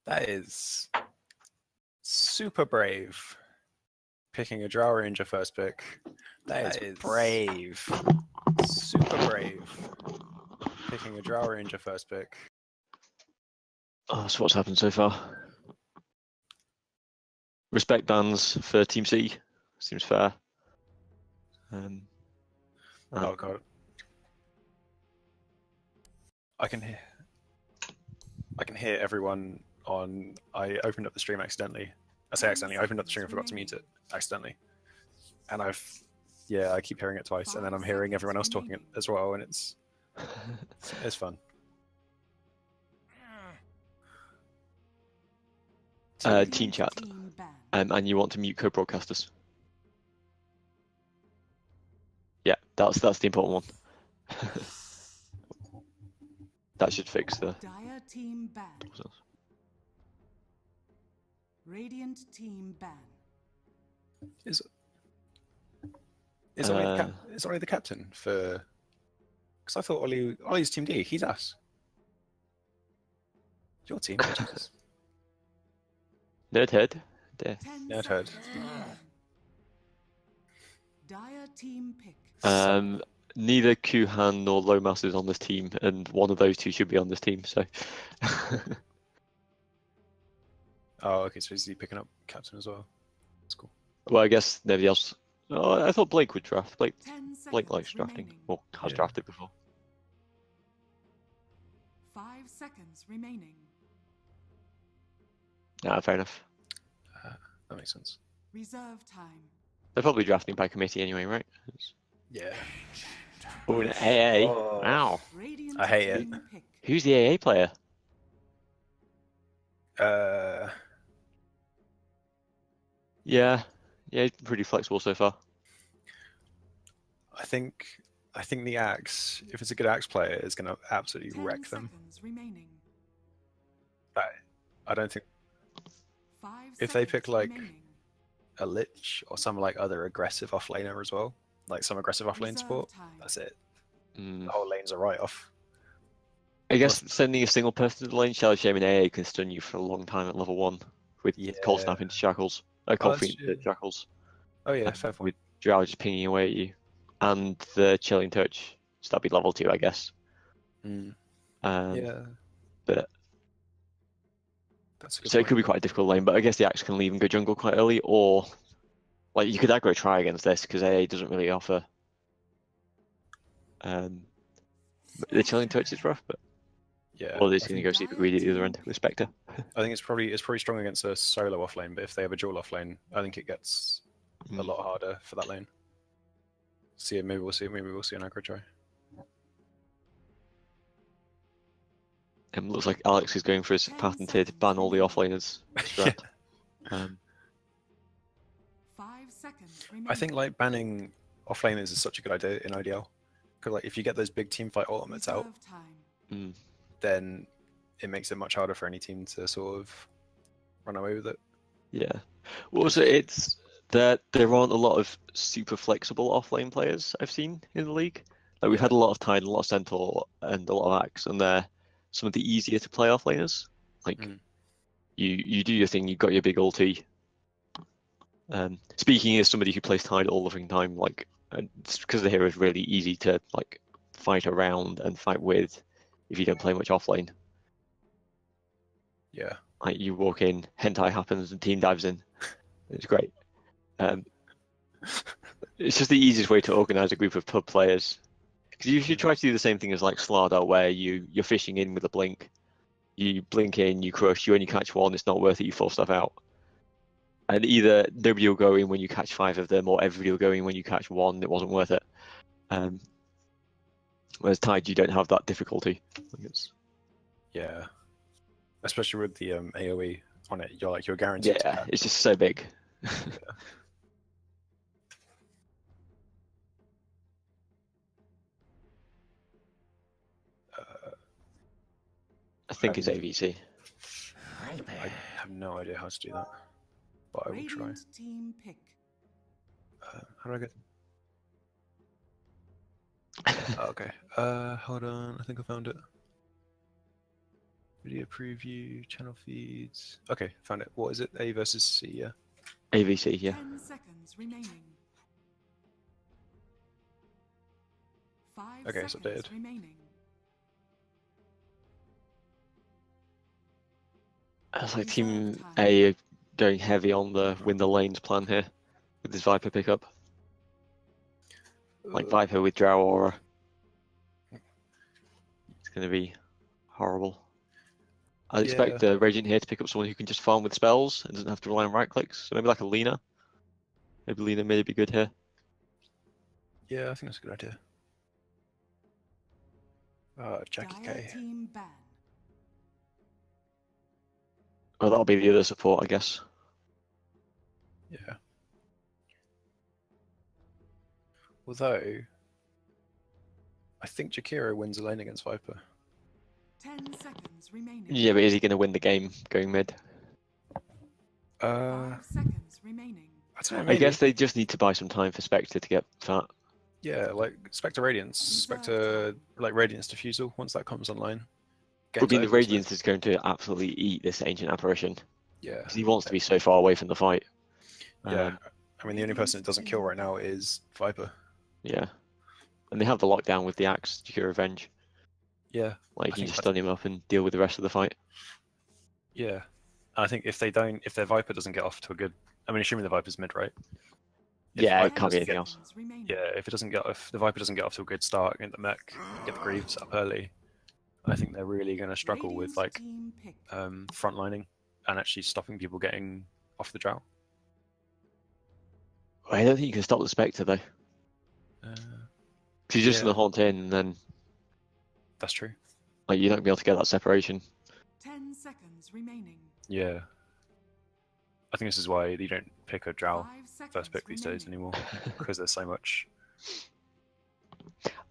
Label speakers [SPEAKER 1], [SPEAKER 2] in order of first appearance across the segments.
[SPEAKER 1] That is super brave. Picking a Drow Ranger first pick. That is brave. Super brave. Picking a Drow Ranger first pick.
[SPEAKER 2] Oh, so what's happened so far? Respect bans for Team C. Seems fair.
[SPEAKER 1] Oh god. I can hear everyone on. I opened up the stream accidentally. I say accidentally. I opened up the stream and forgot to mute it accidentally. And I keep hearing it twice, and then I'm hearing everyone else talking it as well, and it's fun.
[SPEAKER 2] Team chat. And you want to mute co-broadcasters. Yeah, that's the important one. That should fix the.
[SPEAKER 3] Dire team ban. Radiant team ban.
[SPEAKER 1] Is Ollie the captain for? Because I thought Ollie's team D. He's us. Your team. Jesus.
[SPEAKER 2] Nerdhead.
[SPEAKER 1] Nerdhead.
[SPEAKER 3] Dire team pick.
[SPEAKER 2] Neither Kuhan nor Lomas is on this team, and one of those two should be on this team. So.
[SPEAKER 1] Oh, okay. So is he picking up captain as well? That's cool.
[SPEAKER 2] Well, I guess nobody else. Oh, I thought Blake would draft. Blake likes drafting. Well, has drafted before.
[SPEAKER 3] 5 seconds remaining.
[SPEAKER 2] Fair enough.
[SPEAKER 1] That makes sense.
[SPEAKER 3] Reserve time.
[SPEAKER 2] They're probably drafting by committee anyway, right?
[SPEAKER 1] Yeah.
[SPEAKER 2] Oh, an AA.
[SPEAKER 1] Oh.
[SPEAKER 2] Wow.
[SPEAKER 1] I hate it.
[SPEAKER 2] Who's the AA player? Yeah, he's been pretty flexible so far.
[SPEAKER 1] I think the Axe, if it's a good Axe player, is going to absolutely wreck them. I don't think if they pick like a Lich or some like other aggressive offlaner as well, like some aggressive offlane support, that's it. The whole lane's a write-off.
[SPEAKER 2] I guess sending a single person to the lane, Shadow Shaman AA can stun you for a long time at level 1 with Cold Snap into Shackles. Cold Feet into Shackles.
[SPEAKER 1] Oh yeah, fair point.
[SPEAKER 2] With Drow just pinging away at you. And the Chilling Touch, so that'd be level 2, I guess.
[SPEAKER 1] Yeah.
[SPEAKER 2] But
[SPEAKER 1] that's a good
[SPEAKER 2] so
[SPEAKER 1] point.
[SPEAKER 2] it could be quite a difficult lane, but I guess the Axe can leave and go jungle quite early, or like you could aggro try against this because AA doesn't really offer. The Chilling Touch is rough, but
[SPEAKER 1] yeah.
[SPEAKER 2] or it's going to go super greedy at the other end with Spectre.
[SPEAKER 1] I think it's probably strong against a solo offlane, but if they have a dual offlane, I think it gets a lot harder for that lane. So yeah, maybe we'll see an aggro try.
[SPEAKER 2] Looks like Alex is going for his patented ban all the offlaners strat.
[SPEAKER 3] 5 seconds remaining.
[SPEAKER 1] I think like banning offlaners is such a good idea in IDL, because like if you get those big team fight ultimates out, then it makes it much harder for any team to sort of run away with it.
[SPEAKER 2] Yeah. Well, also it's that there aren't a lot of super flexible offlane players I've seen in the league. Like we've had a lot of Tide, a lot of Centaur, and a lot of Axe, and they're some of the easier to play offlaners. Like you do your thing, you've got your big ulti. Speaking as somebody who plays Tide all the fucking time, like it's because the hero is really easy to like fight around and fight with if you don't play much offlane.
[SPEAKER 1] Yeah.
[SPEAKER 2] Like you walk in, hentai happens, and team dives in. It's great. It's just the easiest way to organize a group of pub players. Because you should try to do the same thing as like Slardar, where you're fishing in with a blink. You blink in, you crush, you only catch one, it's not worth it, you force stuff out. And either nobody will go in when you catch 5 of them, or everybody will go in when you catch 1, it wasn't worth it. Whereas Tide, you don't have that difficulty.
[SPEAKER 1] Yeah. Especially with the AoE on it, you're guaranteed to catch.
[SPEAKER 2] It's just so big. I think it's AVC.
[SPEAKER 1] I have no idea how to do that, but I will try.
[SPEAKER 3] Team pick.
[SPEAKER 1] How do I get? Okay. Hold on. I think I found it. Video preview, channel feeds. Okay, found it. What is it? A versus C, yeah.
[SPEAKER 2] AVC, yeah.
[SPEAKER 3] 10 seconds remaining. 5
[SPEAKER 1] Okay, it's
[SPEAKER 3] seconds
[SPEAKER 1] updated.
[SPEAKER 3] remaining.
[SPEAKER 2] It's like
[SPEAKER 3] Reserve
[SPEAKER 2] Team
[SPEAKER 3] time.
[SPEAKER 2] A going heavy on the win the lanes plan here with this Viper pickup. Like Viper with Drow Aura. It's going to be horrible. I'd expect the Radiant here to pick up someone who can just farm with spells and doesn't have to rely on right clicks. So maybe like a Lina. Maybe Lina may be good here.
[SPEAKER 1] Yeah, I think that's a good idea. Jackie
[SPEAKER 3] Dire
[SPEAKER 1] K.
[SPEAKER 3] team ban.
[SPEAKER 2] Well, that'll be the other support, I guess.
[SPEAKER 1] Yeah. Although, I think Jakiro wins a lane against Viper.
[SPEAKER 3] 10 seconds remaining.
[SPEAKER 2] Yeah, but is he going to win the game going mid?
[SPEAKER 3] 5 seconds remaining.
[SPEAKER 1] I don't know,
[SPEAKER 2] I
[SPEAKER 1] maybe.
[SPEAKER 2] guess they just need to buy some time for Spectre to get fat.
[SPEAKER 1] Yeah, like Spectre Radiance. Spectre, like Radiance Diffusal, once that comes online.
[SPEAKER 2] But I mean, the
[SPEAKER 1] over, isn't it?
[SPEAKER 2] Radiance is going to absolutely eat this Ancient Apparition.
[SPEAKER 1] Yeah.
[SPEAKER 2] Because he wants to be so far away from the fight.
[SPEAKER 1] Yeah. I mean, the only person it doesn't kill right now is Viper.
[SPEAKER 2] Yeah. And they have the lockdown with the Axe, Secure Revenge.
[SPEAKER 1] Yeah.
[SPEAKER 2] Like,
[SPEAKER 1] I
[SPEAKER 2] you can
[SPEAKER 1] think
[SPEAKER 2] just stun him up and deal with the rest of the fight.
[SPEAKER 1] Yeah. I think if their Viper doesn't get off to a good, I mean, assuming the Viper's mid, right? If
[SPEAKER 2] Yeah,
[SPEAKER 1] Viper
[SPEAKER 2] it can't be
[SPEAKER 1] doesn't
[SPEAKER 2] anything
[SPEAKER 1] get-
[SPEAKER 2] else.
[SPEAKER 1] Yeah, if the Viper doesn't get off to a good start, get the mech, get the Greaves up early, I think they're really going to struggle with like frontlining and actually stopping people getting off the drought.
[SPEAKER 2] I don't think you can stop the Spectre, though. Because you're just
[SPEAKER 1] yeah.
[SPEAKER 2] going to haunt in, and then
[SPEAKER 1] That's true.
[SPEAKER 2] like you're not going to be able to get that separation.
[SPEAKER 3] 10 seconds remaining.
[SPEAKER 1] Yeah. I think this is why you don't pick a drow
[SPEAKER 3] 5 seconds
[SPEAKER 1] first pick these days
[SPEAKER 3] remaining.
[SPEAKER 1] anymore, because there's so much.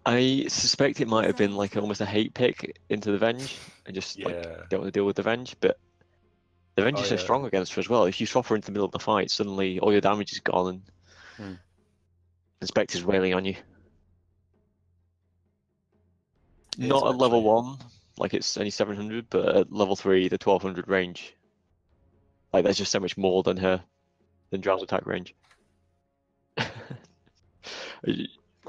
[SPEAKER 2] I suspect it might have been like almost a hate pick into the Venge, and just like
[SPEAKER 1] Yeah.
[SPEAKER 2] don't want to deal with the Venge, but the Venge is so
[SPEAKER 1] yeah.
[SPEAKER 2] strong against her as well. If you swap her into the middle of the fight, suddenly all your damage is gone, and the Spectre's wailing on you.
[SPEAKER 1] It
[SPEAKER 2] Not
[SPEAKER 1] is,
[SPEAKER 2] at level
[SPEAKER 1] actually.
[SPEAKER 2] 1, like it's only 700, but at level 3, the 1200 range. Like there's just so much more than Drow's attack range.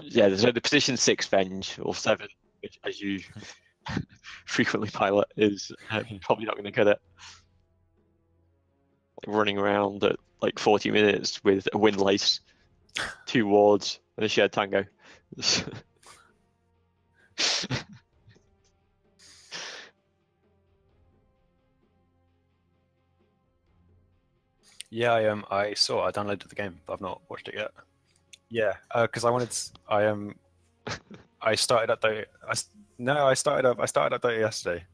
[SPEAKER 2] Yeah, there's the position 6 Venge, or 7, which as you frequently pilot, is probably not going to cut it. Like running around at like 40 minutes with a windlace, 2 wards, and a shared tango.
[SPEAKER 1] Yeah, I saw. I downloaded the game, but I've not watched it yet. Yeah, because I wanted. I started at Dota. I started up Dota yesterday,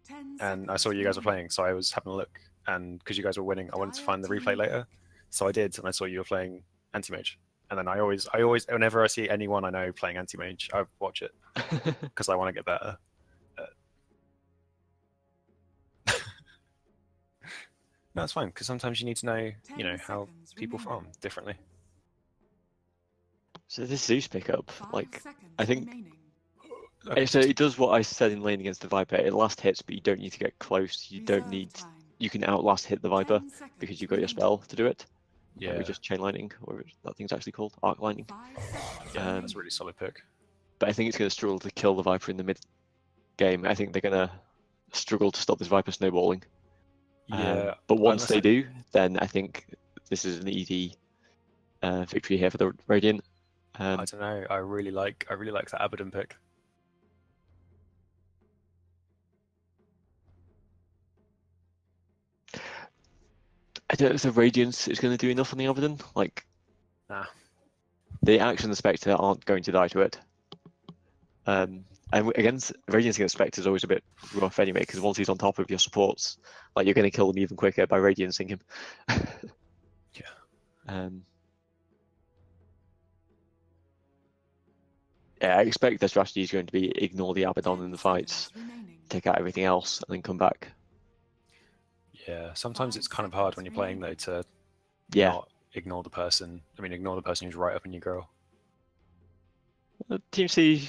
[SPEAKER 3] 10
[SPEAKER 1] and I saw
[SPEAKER 3] seconds
[SPEAKER 1] you guys were
[SPEAKER 3] remaining.
[SPEAKER 1] playing, so I was having a look. And because you guys were winning, I wanted to find the replay later, so I did, and I saw you were playing anti-mage. And then I always, whenever I see anyone I know playing anti-mage, I watch it because I want to get better. No, it's fine because sometimes you need to know,
[SPEAKER 3] 10
[SPEAKER 1] how
[SPEAKER 3] seconds
[SPEAKER 1] people
[SPEAKER 3] remaining.
[SPEAKER 1] farm differently.
[SPEAKER 2] So this Zeus pickup,
[SPEAKER 3] 5
[SPEAKER 2] like
[SPEAKER 3] seconds
[SPEAKER 2] I think
[SPEAKER 3] remaining.
[SPEAKER 1] Okay,
[SPEAKER 2] so it does what I said in lane against the Viper. It last hits, but you don't need to get close. You don't
[SPEAKER 3] Reserve
[SPEAKER 2] need.
[SPEAKER 3] time.
[SPEAKER 2] You can outlast hit the Viper
[SPEAKER 3] 10 seconds
[SPEAKER 2] because you've got your
[SPEAKER 3] remaining.
[SPEAKER 2] spell to do it.
[SPEAKER 1] yeah,
[SPEAKER 2] Like with just chain lightning, or that thing's actually called arc lightning.
[SPEAKER 3] 5 seconds
[SPEAKER 1] yeah,
[SPEAKER 3] remaining.
[SPEAKER 1] that's a really solid pick.
[SPEAKER 2] But I think it's going to struggle to kill the Viper in the mid game. I think they're going to struggle to stop this Viper snowballing.
[SPEAKER 1] Yeah,
[SPEAKER 2] But once
[SPEAKER 1] unless
[SPEAKER 2] they do, then I think this is an easy victory here for the Radiant.
[SPEAKER 1] I don't know. I really like that Abaddon pick.
[SPEAKER 2] I don't know if the Radiance is going to do enough on the Abaddon. Like,
[SPEAKER 1] Nah.
[SPEAKER 2] the Axe and the Spectre aren't going to die to it. And against Radiance against Spectre is always a bit rough anyway, because once he's on top of your supports, like you're going to kill him even quicker by radiancing him.
[SPEAKER 1] Yeah.
[SPEAKER 2] Yeah, I expect their strategy is going to be ignore the Abaddon
[SPEAKER 3] 10
[SPEAKER 2] in the fights,
[SPEAKER 3] seconds remaining.
[SPEAKER 2] take out everything else, and then come back.
[SPEAKER 1] Yeah, sometimes
[SPEAKER 3] 5
[SPEAKER 1] it's kind of hard when
[SPEAKER 3] seconds
[SPEAKER 1] you're playing though
[SPEAKER 3] remaining.
[SPEAKER 1] to
[SPEAKER 2] Yeah,
[SPEAKER 1] not ignore the person. I mean, ignore the person who's right up in your grill.
[SPEAKER 2] Team C,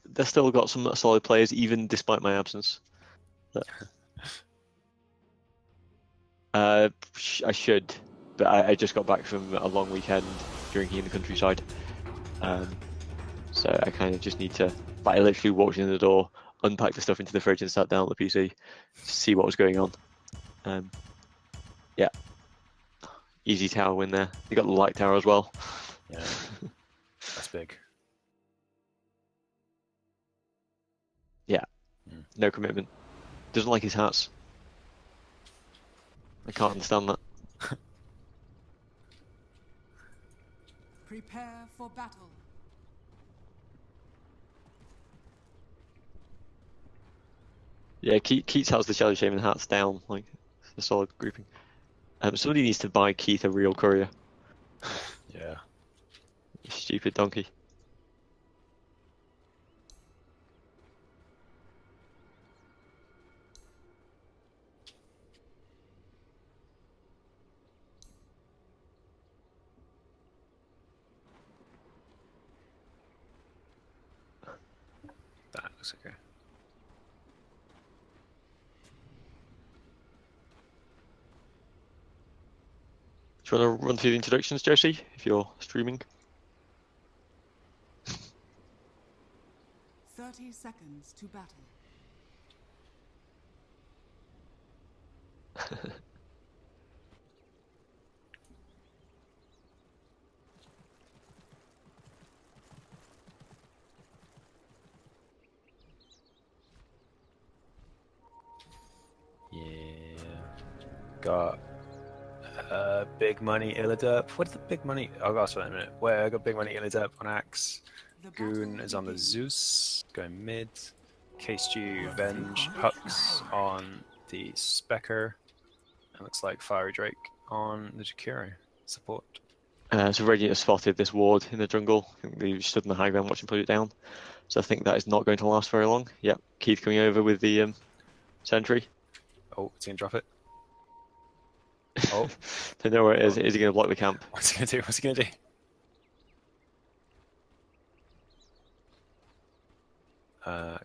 [SPEAKER 2] they've still got some solid players, even despite my absence. I should, but I just got back from a long weekend drinking in the countryside. So I kind of just need to. But I literally walked in the door, unpacked the stuff into the fridge, and sat down on the PC to see what was going on. Yeah, easy tower win there. You got the light tower as well.
[SPEAKER 1] Yeah, that's big.
[SPEAKER 2] Yeah, no commitment. Doesn't like his hats. I can't understand that.
[SPEAKER 3] Prepare for battle.
[SPEAKER 2] Yeah, Keats has the Shadow Shaman hats down, like a solid grouping. Somebody needs to buy Keith a real courier.
[SPEAKER 1] Yeah.
[SPEAKER 2] You stupid donkey.
[SPEAKER 1] That looks okay.
[SPEAKER 2] Do you want to run through the introductions, Josie, if you're streaming?
[SPEAKER 3] 30 seconds to battle.
[SPEAKER 1] Yeah. Got big money Illidurp. What's the big money? I'll ask for that in a minute. Where I got big money Illidurp on Axe.
[SPEAKER 3] The
[SPEAKER 1] Goon
[SPEAKER 3] battle
[SPEAKER 1] is on the
[SPEAKER 3] begins.
[SPEAKER 1] Zeus, going mid. KSG Venge Hux on the Specker. And looks like Fiery Drake on the Jakiro. Support.
[SPEAKER 2] So Radiant has spotted this ward in the jungle. I think they stood in the high ground watching put it down. So I think that is not going to last very long. Yep, Keith coming over with the sentry.
[SPEAKER 1] Oh, it's gonna drop it. Oh.
[SPEAKER 2] They know where it is. Is he going to block the camp?
[SPEAKER 1] What's he gonna do? What's he gonna do?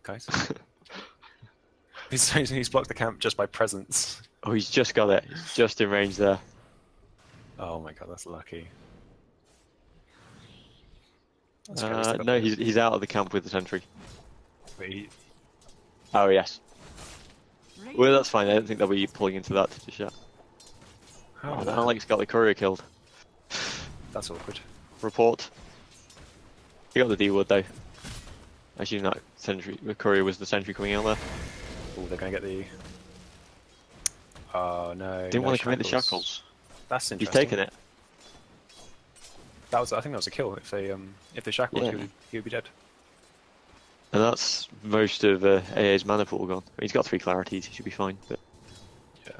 [SPEAKER 1] Guys. he's blocked the camp just by presence.
[SPEAKER 2] Oh, he's just got it. He's just in range there.
[SPEAKER 1] Oh my god, that's lucky.
[SPEAKER 2] No, he's out of the camp with the sentry.
[SPEAKER 1] Wait,
[SPEAKER 2] Oh yes. Well, that's fine. I don't think they'll be pulling into that just yet.
[SPEAKER 1] how?
[SPEAKER 2] Oh, Alex got the courier killed.
[SPEAKER 1] That's awkward.
[SPEAKER 2] Report. He got the D-wood though. I assume that sentry, the courier was the sentry coming out there.
[SPEAKER 1] Oh, they're gonna get the. Oh no.
[SPEAKER 2] Didn't
[SPEAKER 1] no
[SPEAKER 2] want to commit the shackles.
[SPEAKER 1] That's
[SPEAKER 2] He's
[SPEAKER 1] interesting.
[SPEAKER 2] taken it.
[SPEAKER 1] That was. I think that was a kill. If they shackled,
[SPEAKER 2] Yeah.
[SPEAKER 1] he would be dead.
[SPEAKER 2] And that's most of AA's mana pool gone. I mean, he's got 3 clarities, he should be fine. But
[SPEAKER 1] Yeah.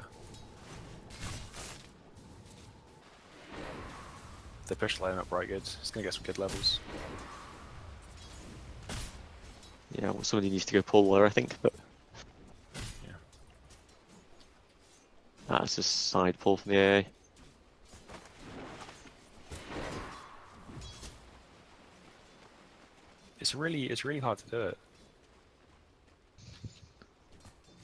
[SPEAKER 1] They push the line up right good. It's gonna get some good levels.
[SPEAKER 2] yeah, well, somebody needs to go pull there, I think. But
[SPEAKER 1] Yeah.
[SPEAKER 2] that's a side pull from the AA.
[SPEAKER 1] It's really hard to do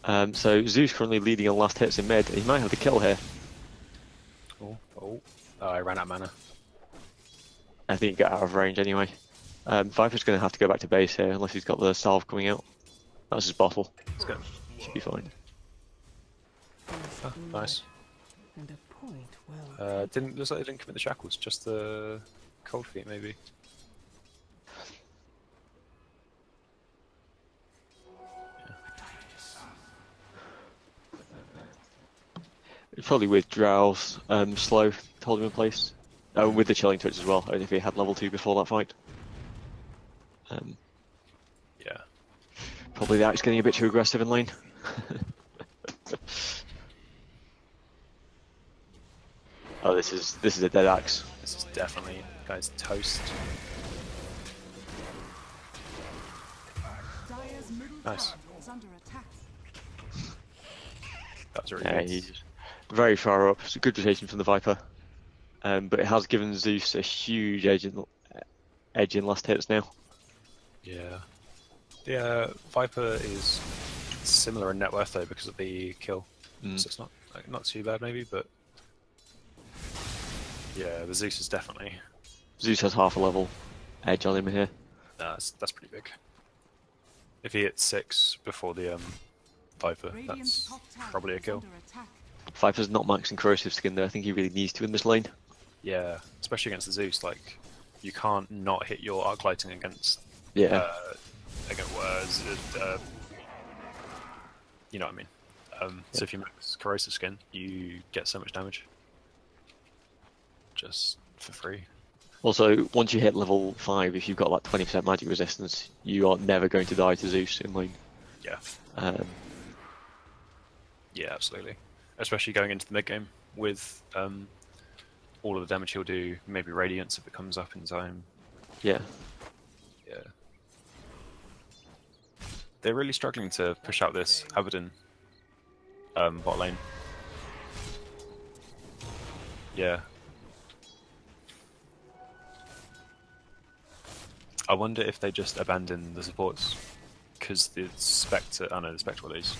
[SPEAKER 1] it.
[SPEAKER 2] So Zeus currently leading on last hits in mid. He might have the kill here.
[SPEAKER 1] Oh, I ran out of mana.
[SPEAKER 2] I think he got out of range anyway. Viper's going to have to go back to base here unless he's got the salve coming out. That's his bottle.
[SPEAKER 1] Let's go.
[SPEAKER 2] Should be fine.
[SPEAKER 1] Oh, nice.
[SPEAKER 4] And a point well.
[SPEAKER 1] Looks like they didn't commit the shackles, just the cold feet maybe.
[SPEAKER 2] It's probably with Drow's slow to hold him in place. With the chilling touch as well, only if he had level 2 before that fight.
[SPEAKER 1] Yeah.
[SPEAKER 2] Probably the Axe getting a bit too aggressive in lane. Oh, this is a dead Axe.
[SPEAKER 1] This is definitely, guys, toast.
[SPEAKER 3] Dire's middle
[SPEAKER 1] Nice.
[SPEAKER 3] tower is under attack.
[SPEAKER 1] That was really
[SPEAKER 2] Yeah,
[SPEAKER 1] good.
[SPEAKER 2] he's very far up. It's a good rotation from the Viper. But it has given Zeus a huge edge in last hits now.
[SPEAKER 1] Yeah. The Viper is similar in net worth though because of the kill.
[SPEAKER 2] Mm.
[SPEAKER 1] So it's not like, not too bad maybe, but yeah, the Zeus is definitely
[SPEAKER 2] Zeus has half a level edge on him here.
[SPEAKER 1] that's pretty big. If he hits 6 before the Viper,
[SPEAKER 3] Radiant's
[SPEAKER 1] that's
[SPEAKER 3] top tower
[SPEAKER 1] probably a
[SPEAKER 3] is
[SPEAKER 1] kill.
[SPEAKER 3] under attack.
[SPEAKER 2] Viper's not maxing corrosive skin though. I think he really needs to in this lane.
[SPEAKER 1] Yeah, especially against the Zeus, like you can't not hit your arc lighting against
[SPEAKER 2] Yeah.
[SPEAKER 1] you know what I mean. So if you max corrosive skin, you get so much damage just for free.
[SPEAKER 2] Also, once you hit level 5, if you've got like 20% magic resistance, you are never going to die to Zeus in lane.
[SPEAKER 1] Yeah,
[SPEAKER 2] Yeah,
[SPEAKER 1] absolutely. Especially going into the mid game with all of the damage he'll do, maybe Radiance if it comes up in time.
[SPEAKER 2] yeah.
[SPEAKER 1] Yeah. They're really struggling to push out this Abaddon bot lane. Yeah. I wonder if they just abandon the supports because the Spectre. Oh no, the Spectre will lose.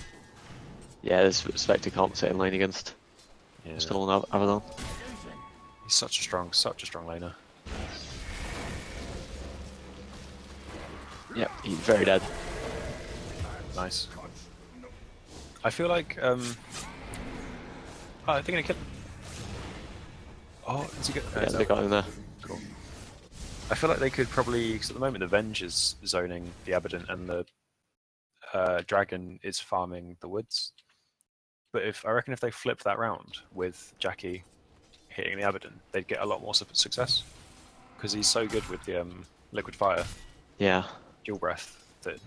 [SPEAKER 2] Yeah, this Spectre can't sit in lane against
[SPEAKER 1] Yeah.
[SPEAKER 2] Stolen Abaddon.
[SPEAKER 1] He's such a strong laner.
[SPEAKER 2] Yep, he's very dead.
[SPEAKER 1] Nice. I feel like oh, they're gonna kill him. Oh, is he good?
[SPEAKER 2] Yeah, they got him there.
[SPEAKER 1] Cool. I feel like they could probably, because at the moment the Venge is zoning the Abaddon and the Dragon is farming the woods. But I reckon if they flip that round with Jackie hitting the Abaddon, they'd get a lot more success. Because he's so good with the Liquid Fire,
[SPEAKER 2] Yeah.
[SPEAKER 1] Dual Breath, that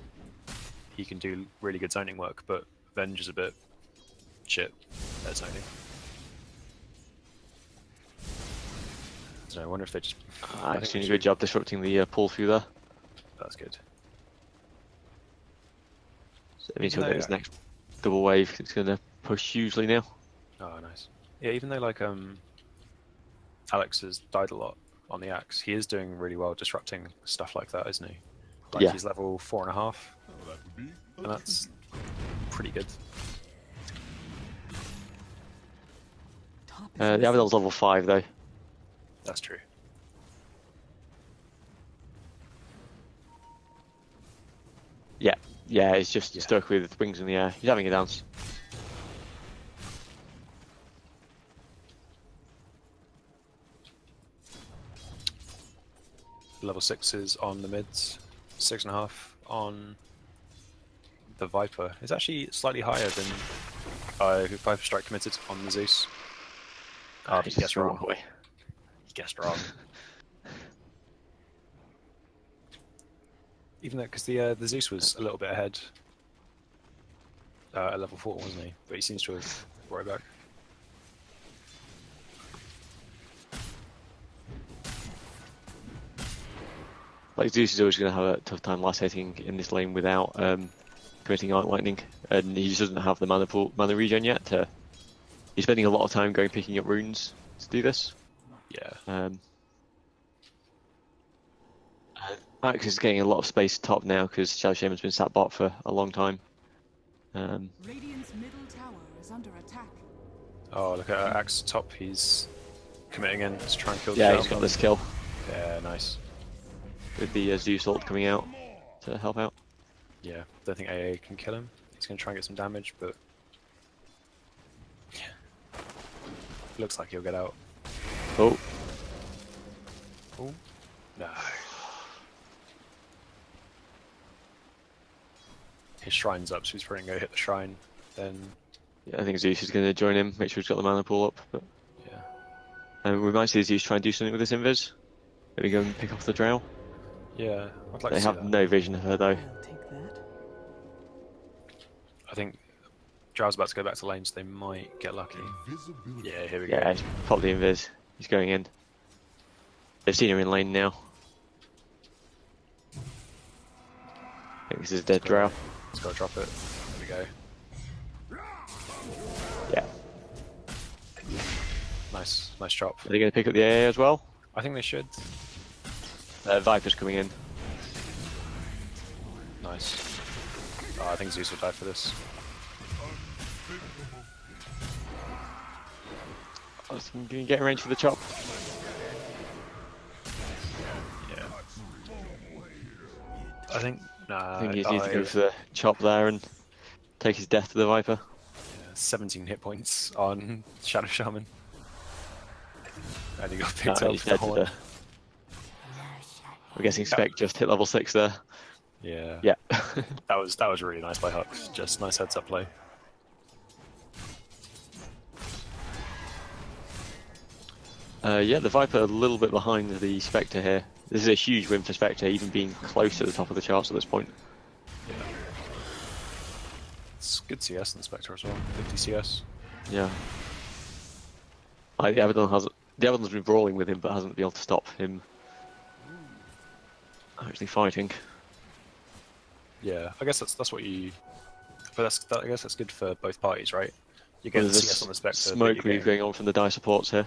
[SPEAKER 1] he can do really good zoning work, but Venge is a bit shit at zoning. I don't know, I wonder if they just...
[SPEAKER 2] Actually, doing a good job disrupting the pull through there.
[SPEAKER 1] That's good.
[SPEAKER 2] So it means he'll
[SPEAKER 1] Even
[SPEAKER 2] get
[SPEAKER 1] though-
[SPEAKER 2] his next double wave. It's going to push hugely now.
[SPEAKER 1] Oh, nice. Yeah, even though like Alex has died a lot on the axe, he is doing really well disrupting stuff like that, isn't he? Like
[SPEAKER 2] Yeah.
[SPEAKER 1] he's level 4.5, and that's pretty good.
[SPEAKER 4] Top is
[SPEAKER 2] The Abaddon's level 5 though.
[SPEAKER 1] That's true.
[SPEAKER 2] Yeah, he's just
[SPEAKER 1] Yeah.
[SPEAKER 2] stuck with wings in the air. He's having a dance.
[SPEAKER 1] Level 6s on the mids, 6.5 on the Viper. It's actually slightly higher than Viper Strike committed on the Zeus. Oh, he
[SPEAKER 2] He's
[SPEAKER 1] gets
[SPEAKER 2] a strong
[SPEAKER 1] wrong.
[SPEAKER 2] boy.
[SPEAKER 1] He gets wrong. Even though, because the Zeus was a little bit ahead at level 4, wasn't he? But he seems to have brought it back.
[SPEAKER 2] Like Zeus is always going to have a tough time last hitting in this lane without committing Arc Lightning, and he just doesn't have the mana regen yet. He's spending a lot of time picking up runes to do this.
[SPEAKER 1] Yeah.
[SPEAKER 2] Axe is getting a lot of space top now because Shadow Shaman's been sat bot for a long time.
[SPEAKER 3] Radiant's middle tower is under attack.
[SPEAKER 1] Oh, look at Axe top. He's committing in to try and kill the
[SPEAKER 2] Yeah,
[SPEAKER 1] Shadow.
[SPEAKER 2] he's got this kill
[SPEAKER 1] Yeah, nice.
[SPEAKER 2] with the Zeus ult coming out to help out.
[SPEAKER 1] Yeah, don't think AA can kill him. He's going to try and get some damage, but... looks like he'll get out.
[SPEAKER 2] Oh,
[SPEAKER 1] Oh, no. His shrine's up, so he's probably going to go hit the shrine. Then,
[SPEAKER 2] yeah, I think Zeus is going to join him, make sure he's got the mana pool up. But
[SPEAKER 1] yeah.
[SPEAKER 2] we might see Zeus try and do something with this invis. Maybe go and pick off the drow.
[SPEAKER 1] Yeah, I'd like
[SPEAKER 2] They
[SPEAKER 1] to see
[SPEAKER 2] have
[SPEAKER 1] that.
[SPEAKER 2] no vision of her though.
[SPEAKER 4] I'll take that.
[SPEAKER 1] I think Drow's about to go back to lane, so they might get lucky. Yeah, here we go.
[SPEAKER 2] Yeah, he's popped the invis. He's going in. They've seen her in lane now. I think this is dead drow.
[SPEAKER 1] Let's go drop it. There we go.
[SPEAKER 2] Yeah.
[SPEAKER 1] Nice chop.
[SPEAKER 2] Are they going to pick up the AA as well?
[SPEAKER 1] I think they should.
[SPEAKER 2] Viper's coming in.
[SPEAKER 1] Nice. Oh, I think Zeus will die for this.
[SPEAKER 2] Can you get in range for the chop?
[SPEAKER 1] Yeah. I think. Nah.
[SPEAKER 2] I think he needs to go for the chop there and take his death to the Viper.
[SPEAKER 1] 17 hit points on Shadow Shaman. And he got picked
[SPEAKER 2] Nah,
[SPEAKER 1] up
[SPEAKER 2] he's
[SPEAKER 1] for the
[SPEAKER 2] dead to
[SPEAKER 1] horn.
[SPEAKER 2] the... I'm guessing Spec just hit level 6 there.
[SPEAKER 1] Yeah.
[SPEAKER 2] Yeah.
[SPEAKER 1] That was really nice by Hux. Just nice heads up play.
[SPEAKER 2] Yeah, the Viper a little bit behind the Spectre here. This is a huge win for Spectre, even being close to the top of the charts at this point.
[SPEAKER 1] Yeah. It's good CS in the Spectre as well. 50 CS.
[SPEAKER 2] Yeah. The Abaddon's been brawling with him, but hasn't been able to stop him actually fighting.
[SPEAKER 1] Yeah, I guess that's what you. But I guess that's good for both parties, right? You get the
[SPEAKER 2] There's
[SPEAKER 1] CS on the Spectre.
[SPEAKER 2] smoke move going on from the die supports here.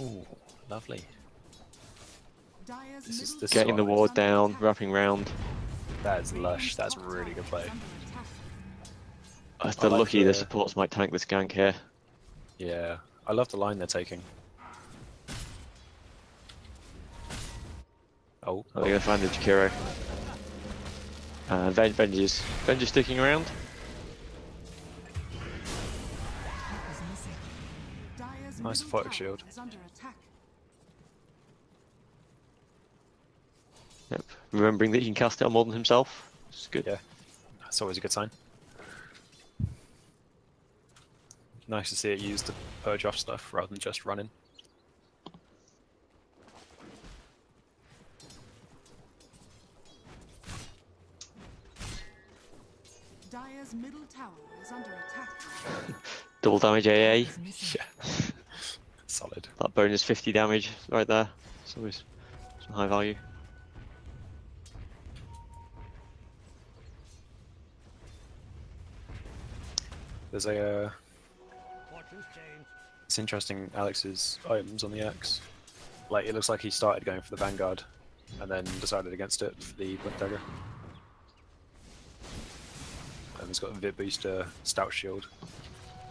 [SPEAKER 1] Ooh, lovely.
[SPEAKER 3] Dire's
[SPEAKER 1] This is
[SPEAKER 3] middle
[SPEAKER 1] this
[SPEAKER 2] Getting the
[SPEAKER 3] tower
[SPEAKER 2] ward
[SPEAKER 3] is under
[SPEAKER 2] down,
[SPEAKER 3] attack.
[SPEAKER 2] wrapping round.
[SPEAKER 1] That is lush.
[SPEAKER 3] Radiant's
[SPEAKER 1] That's
[SPEAKER 3] top
[SPEAKER 1] really good
[SPEAKER 3] tower
[SPEAKER 1] play.
[SPEAKER 3] is under attack.
[SPEAKER 2] If they're
[SPEAKER 1] like
[SPEAKER 2] lucky, the
[SPEAKER 1] the-
[SPEAKER 2] supports might tank this gank here.
[SPEAKER 1] Yeah, I love the line they're taking. Oh,
[SPEAKER 2] They're going to find the Jakiro. Venge's sticking around.
[SPEAKER 3] Is missing. Dire's
[SPEAKER 1] Nice
[SPEAKER 3] middle
[SPEAKER 1] photic
[SPEAKER 3] tower
[SPEAKER 1] shield.
[SPEAKER 3] is under attack.
[SPEAKER 2] Yep. Remembering that he can cast it on more than himself. It's good.
[SPEAKER 1] yeah, that's always a good sign. Nice to see it used to purge off stuff rather than just running.
[SPEAKER 3] Dire's middle tower is under attack.
[SPEAKER 2] Double damage AA.
[SPEAKER 3] Is missing.
[SPEAKER 1] Yeah, solid.
[SPEAKER 2] That bonus 50 damage right there. It's always some high value.
[SPEAKER 1] There's a. It's interesting. Alex's items on the X. Like it looks like he started going for the Vanguard, and then decided against it for the Blink Dagger. And he's got a Vit Booster Stout Shield,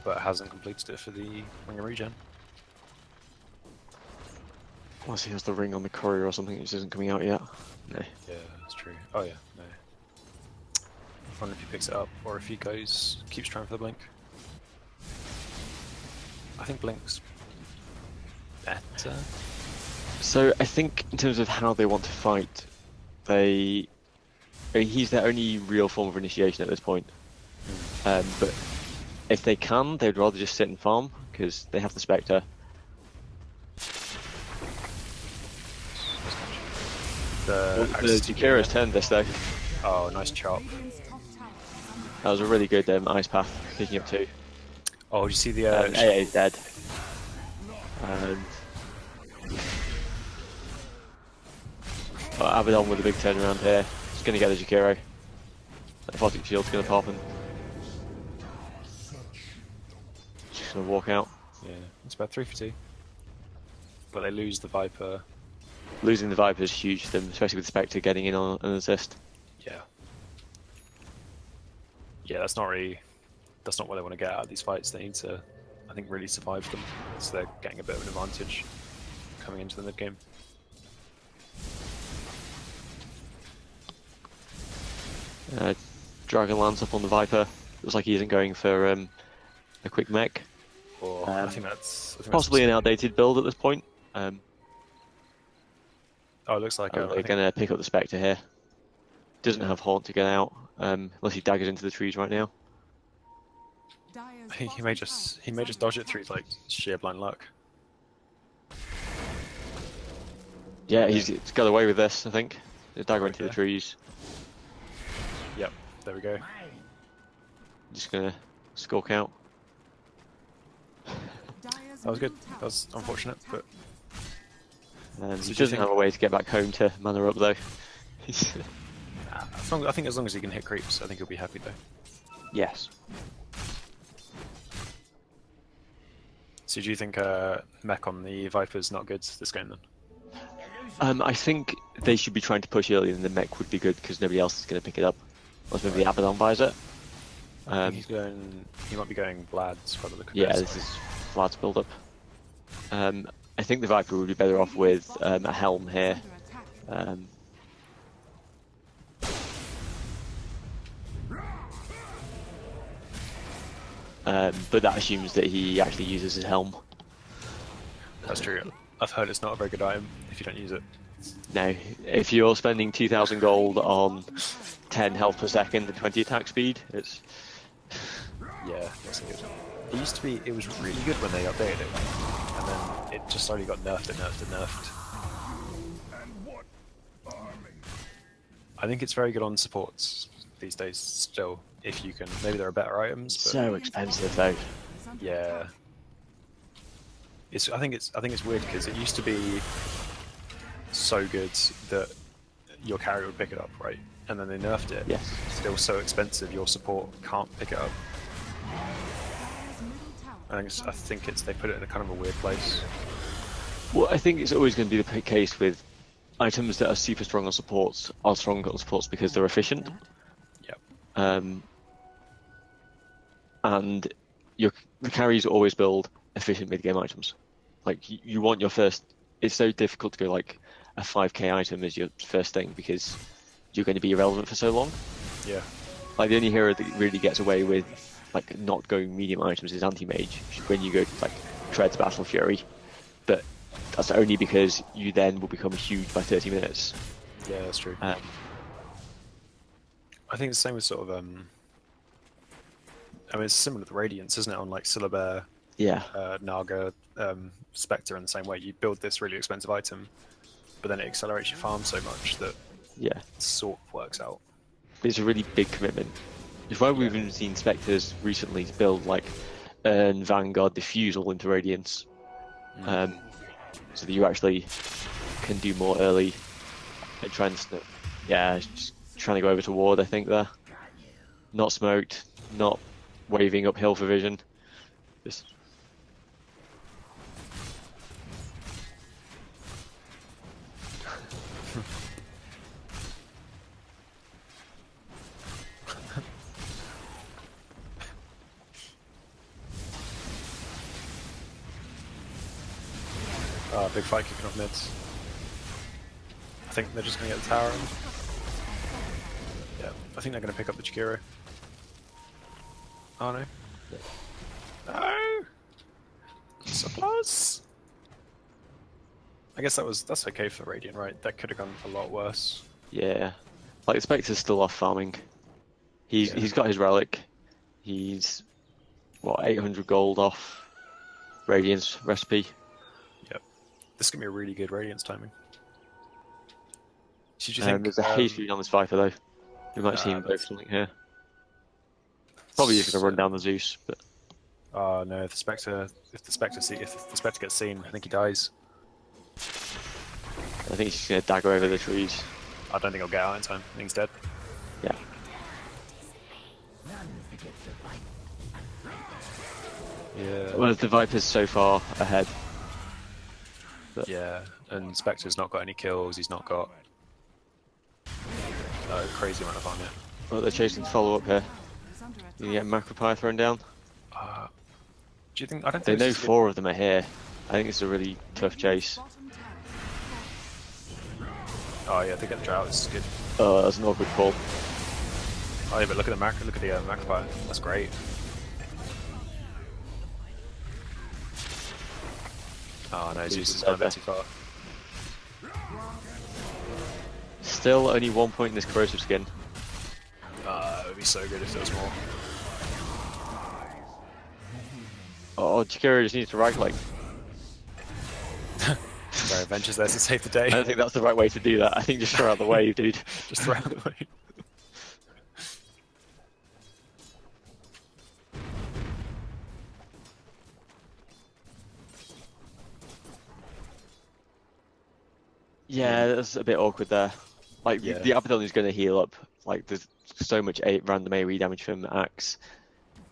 [SPEAKER 1] but hasn't completed it for the Ring of Regen.
[SPEAKER 2] Unless he has the ring on the courier or something which isn't coming out yet. No.
[SPEAKER 1] Yeah, that's true. Oh yeah, no. I wonder if he picks it up or if he keeps trying for the Blink. I think Blink's better.
[SPEAKER 2] So I think in terms of how they want to fight, he's their only real form of initiation at this point. But if they can, they'd rather just sit and farm because they have the Spectre.
[SPEAKER 1] The
[SPEAKER 2] Jakira's turned this though.
[SPEAKER 1] Oh, nice chop.
[SPEAKER 3] Radiant's top tower is under
[SPEAKER 2] That was a really good ice path, picking up 2.
[SPEAKER 1] Oh, did you see the
[SPEAKER 2] AA is dead. And Abaddon with a big turnaround here. He's going to get the Jakiro. The Photic Shield's going to pop and just going to walk out.
[SPEAKER 1] Yeah, it's about 3 for 2. But they lose the Viper.
[SPEAKER 2] Losing the Viper is huge for them, especially with Spectre getting in on an assist.
[SPEAKER 1] Yeah. Yeah, that's not what they want to get out of these fights. They need to, I think, really survive them. So they're getting a bit of an advantage coming into the mid game.
[SPEAKER 2] Dragon lands up on the Viper. Looks like he isn't going for a quick mech.
[SPEAKER 1] Or I think that's
[SPEAKER 2] Possibly an outdated build at this point.
[SPEAKER 1] Oh, it looks like
[SPEAKER 2] They're going to pick up the Spectre here. Doesn't have Haunt to get out, unless he daggers into the trees right now.
[SPEAKER 3] Dire's
[SPEAKER 1] he
[SPEAKER 3] bottom
[SPEAKER 1] may
[SPEAKER 3] tower
[SPEAKER 1] just
[SPEAKER 3] is
[SPEAKER 1] dodge
[SPEAKER 3] under
[SPEAKER 1] it through
[SPEAKER 3] attack.
[SPEAKER 1] like sheer blind luck.
[SPEAKER 2] Yeah, he's got away with this, I think. The dagger into the
[SPEAKER 1] Okay.
[SPEAKER 2] trees.
[SPEAKER 1] Yep, there we go.
[SPEAKER 2] Just going to skulk out.
[SPEAKER 3] Dire's
[SPEAKER 1] That was good.
[SPEAKER 3] middle tower
[SPEAKER 1] That was
[SPEAKER 3] is under
[SPEAKER 1] unfortunate,
[SPEAKER 3] attack.
[SPEAKER 1] but
[SPEAKER 2] He
[SPEAKER 1] do you
[SPEAKER 2] doesn't
[SPEAKER 1] think-
[SPEAKER 2] have a way to get back home to mana up though.
[SPEAKER 1] I think as long as he can hit creeps, I think he'll be happy though.
[SPEAKER 2] Yes.
[SPEAKER 1] So do you think mech on the Viper's not good this game then?
[SPEAKER 2] I think they should be trying to push earlier, and the mech would be good because nobody else is going to pick it up. Unless maybe the Abaddon buys it.
[SPEAKER 1] I think he might be going Vlad's by the look of
[SPEAKER 2] Yeah,
[SPEAKER 1] this.
[SPEAKER 2] this is Vlad's build up. I think the Viper would be better off with a helm here.
[SPEAKER 3] Under attack.
[SPEAKER 2] But that assumes that he actually uses his helm.
[SPEAKER 1] That's true. I've heard it's not a very good item if you don't use it.
[SPEAKER 2] Now, if you're spending 2,000 gold on 10 health per second and 20 attack speed, it's...
[SPEAKER 1] Yeah, that's good. It used to be, it was really good when they updated it, and then it just slowly got nerfed and nerfed and nerfed. I think it's very good on supports these days still, if you can. Maybe there are better items, but
[SPEAKER 2] so expensive though.
[SPEAKER 3] Is under
[SPEAKER 1] yeah.
[SPEAKER 3] attack.
[SPEAKER 1] I think it's weird because it used to be so good that your carry would pick it up, right? And then they nerfed it.
[SPEAKER 2] Yes.
[SPEAKER 1] Still so expensive, your support can't pick it up.
[SPEAKER 3] Dire's middle tower is
[SPEAKER 1] I think it's they put it in a kind of a weird place.
[SPEAKER 2] Well, I think it's always going to be the case with items that are super strong on supports are strong on supports because they're efficient.
[SPEAKER 1] Yep.
[SPEAKER 2] And the carries always build efficient mid-game items. Like you want your first. It's so difficult to go like a 5k item as your first thing because you're going to be irrelevant for so long.
[SPEAKER 1] Yeah.
[SPEAKER 2] Like the only hero that really gets away with like not going medium items is anti-mage when you go to like Tread's Battle Fury, but that's only because you then will become huge by 30 minutes.
[SPEAKER 1] Yeah, that's true. I think it's the same with sort of I mean, it's similar to Radiance, isn't it? On like Syllabear,
[SPEAKER 2] Yeah.
[SPEAKER 1] Naga, Spectre in the same way. You build this really expensive item, but then it accelerates your farm so much that
[SPEAKER 2] Yeah.
[SPEAKER 1] it sort of works out.
[SPEAKER 2] It's a really big commitment. It's why we've even seen Spectres recently build like Vanguard Diffusal into Radiance. So that you actually can do more early and try and just trying to go over to ward, I think there. Not smoked, not waving uphill for vision. Just
[SPEAKER 1] Big fight kicking off mids. I think they're just going to get the tower in. Yeah, I think they're going to pick up the Chikiro. Oh no. No! Surplus! I guess that's okay for Radiant, right? That could have gone a lot worse.
[SPEAKER 2] yeah. Like the Spectre's still off farming. He's got his relic. He's what 800 gold off Radiance recipe.
[SPEAKER 1] Yep. This is going to be a really good Radiance timing. Should you think
[SPEAKER 2] There's a haste read on this Viper though. We might see him go for something here. Probably just gonna run down the Zeus, but
[SPEAKER 1] oh no, if the Spectre gets seen, I think he dies.
[SPEAKER 2] I think he's just gonna dagger over the trees.
[SPEAKER 1] I don't think he'll get out in time. I think he's dead.
[SPEAKER 2] Yeah.
[SPEAKER 1] Yeah.
[SPEAKER 2] Well, the Viper's so far ahead. But
[SPEAKER 1] Yeah, and Spectre's not got any kills, he's not got a crazy amount of farm yet.
[SPEAKER 2] well, they're chasing follow up here.
[SPEAKER 3] is under attack.
[SPEAKER 2] You get Macropire thrown down.
[SPEAKER 1] Do you think, I don't
[SPEAKER 2] They
[SPEAKER 1] think
[SPEAKER 2] know
[SPEAKER 1] this is
[SPEAKER 2] 4 of them are here. I think it's a really tough chase.
[SPEAKER 3] Bottom tower.
[SPEAKER 1] Oh yeah, they get the drought, it's good.
[SPEAKER 2] Oh, that's an awkward call.
[SPEAKER 1] Oh yeah, but look at the Macropire, that's great. Oh no, Zeus is going a bit too far.
[SPEAKER 2] Still only 1 point in this corrosive skin.
[SPEAKER 1] It would be so good if there was more.
[SPEAKER 2] Oh, Chikiro just needs to right click.
[SPEAKER 1] Sorry, Adventure's there to save the day.
[SPEAKER 2] I don't think that's the right way to do that. I think just throw out the wave, dude.
[SPEAKER 1] Just throw out the way.
[SPEAKER 2] Yeah, that's a bit awkward there. Like,
[SPEAKER 1] Yeah.
[SPEAKER 2] the Abaddon is going to heal up. Like, there's so much random AoE damage from Axe.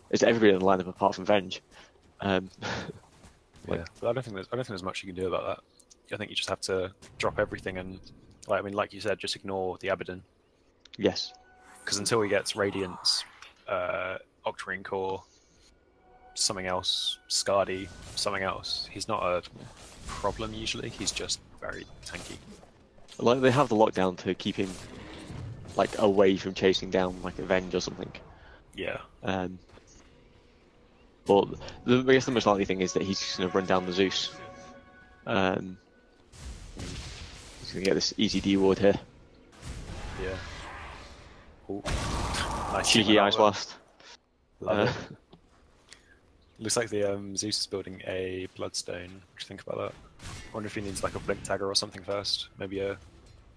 [SPEAKER 2] It's everybody in the lineup apart from Venge.
[SPEAKER 1] Yeah, but I don't think there's much you can do about that. I think you just have to drop everything and, like you said, just ignore the Abaddon.
[SPEAKER 2] Yes.
[SPEAKER 1] Because until he gets Radiance, Octarine Core, something else, Scardy, something else. He's not a problem usually. He's just very tanky.
[SPEAKER 2] Like they have the lockdown to keep him like away from chasing down like Avenge or something.
[SPEAKER 1] Yeah.
[SPEAKER 2] But I guess the most likely thing is that he's just going to run down the Zeus. He's going to get this easy D ward here.
[SPEAKER 1] Yeah. Ooh. Nice
[SPEAKER 2] Cheeky Ice Blast.
[SPEAKER 1] Love it. Looks like the Zeus is building a Bloodstone. What do you think about that? I wonder if he needs like a Blink Tagger or something first. Maybe a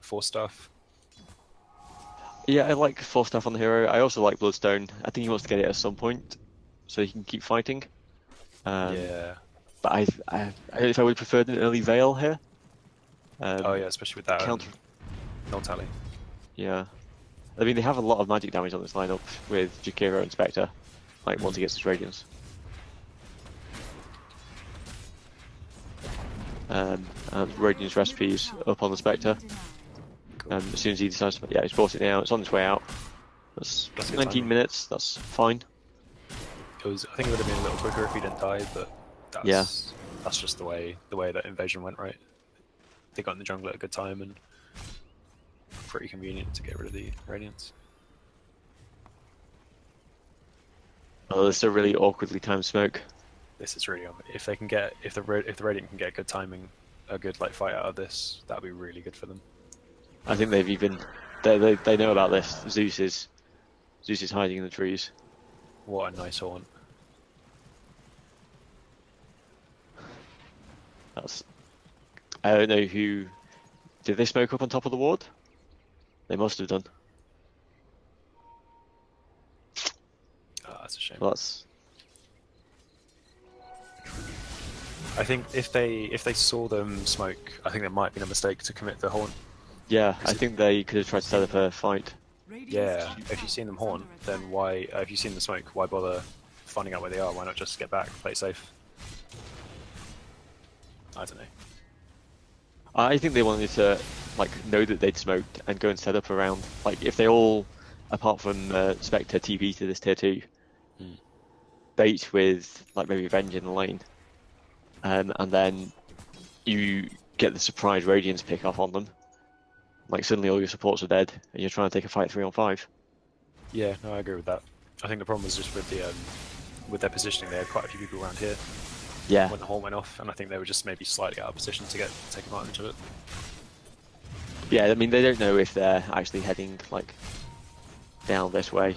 [SPEAKER 1] 4-staff.
[SPEAKER 2] Yeah, I like 4-staff on the hero. I also like Bloodstone. I think he wants to get it at some point, so he can keep fighting.
[SPEAKER 1] Yeah.
[SPEAKER 2] But if I would prefer an early Veil here.
[SPEAKER 1] Oh yeah, especially with that
[SPEAKER 2] counter.
[SPEAKER 1] null tally.
[SPEAKER 2] Yeah. I mean, they have a lot of magic damage on this lineup with Jakiro and Spectre, like once he gets his Radiance. And Radiance recipes up on the Spectre. As soon as he decides, yeah, he's brought it now. It's on its way out. That's 19 minutes. That's fine.
[SPEAKER 1] I think it would have been a little quicker if he didn't die, but that's just the way that invasion went, right? They got in the jungle at a good time and pretty convenient to get rid of the Radiance.
[SPEAKER 2] Oh, this is a really awkwardly timed smoke.
[SPEAKER 1] This is really if they can get if the Radiant can get good timing, a good like fight out of this, that'd be really good for them.
[SPEAKER 2] I think they've even they know about this. Zeus is hiding in the trees.
[SPEAKER 1] What a nice haunt.
[SPEAKER 2] That's I don't know who did they smoke up on top of the ward? They must have done.
[SPEAKER 1] Oh, that's a shame.
[SPEAKER 2] Well, that's
[SPEAKER 1] I think if they saw them smoke, I think it might have been a mistake to commit the haunt.
[SPEAKER 2] yeah. I think they could have tried to set up a fight.
[SPEAKER 1] Yeah, if you've seen them haunt, then why? If you've seen the smoke, why bother finding out where they are? Why not just get back, play it safe? I don't know.
[SPEAKER 2] I think they wanted to like know that they'd smoked and go and set up around. Like if they all, apart from Spectre, TP to this tier 2, bait with like maybe Avenge in the lane, and then you get the surprise Radiance pick off on them. Like suddenly all your supports are dead, and you're trying to take a fight 3-on-5.
[SPEAKER 1] Yeah, no, I agree with that. I think the problem was just with the with their positioning. They had quite a few people around here
[SPEAKER 2] Yeah.
[SPEAKER 1] when the horn went off, and I think they were just maybe slightly out of position to take advantage of it.
[SPEAKER 2] Yeah, I mean they don't know if they're actually heading like down this way,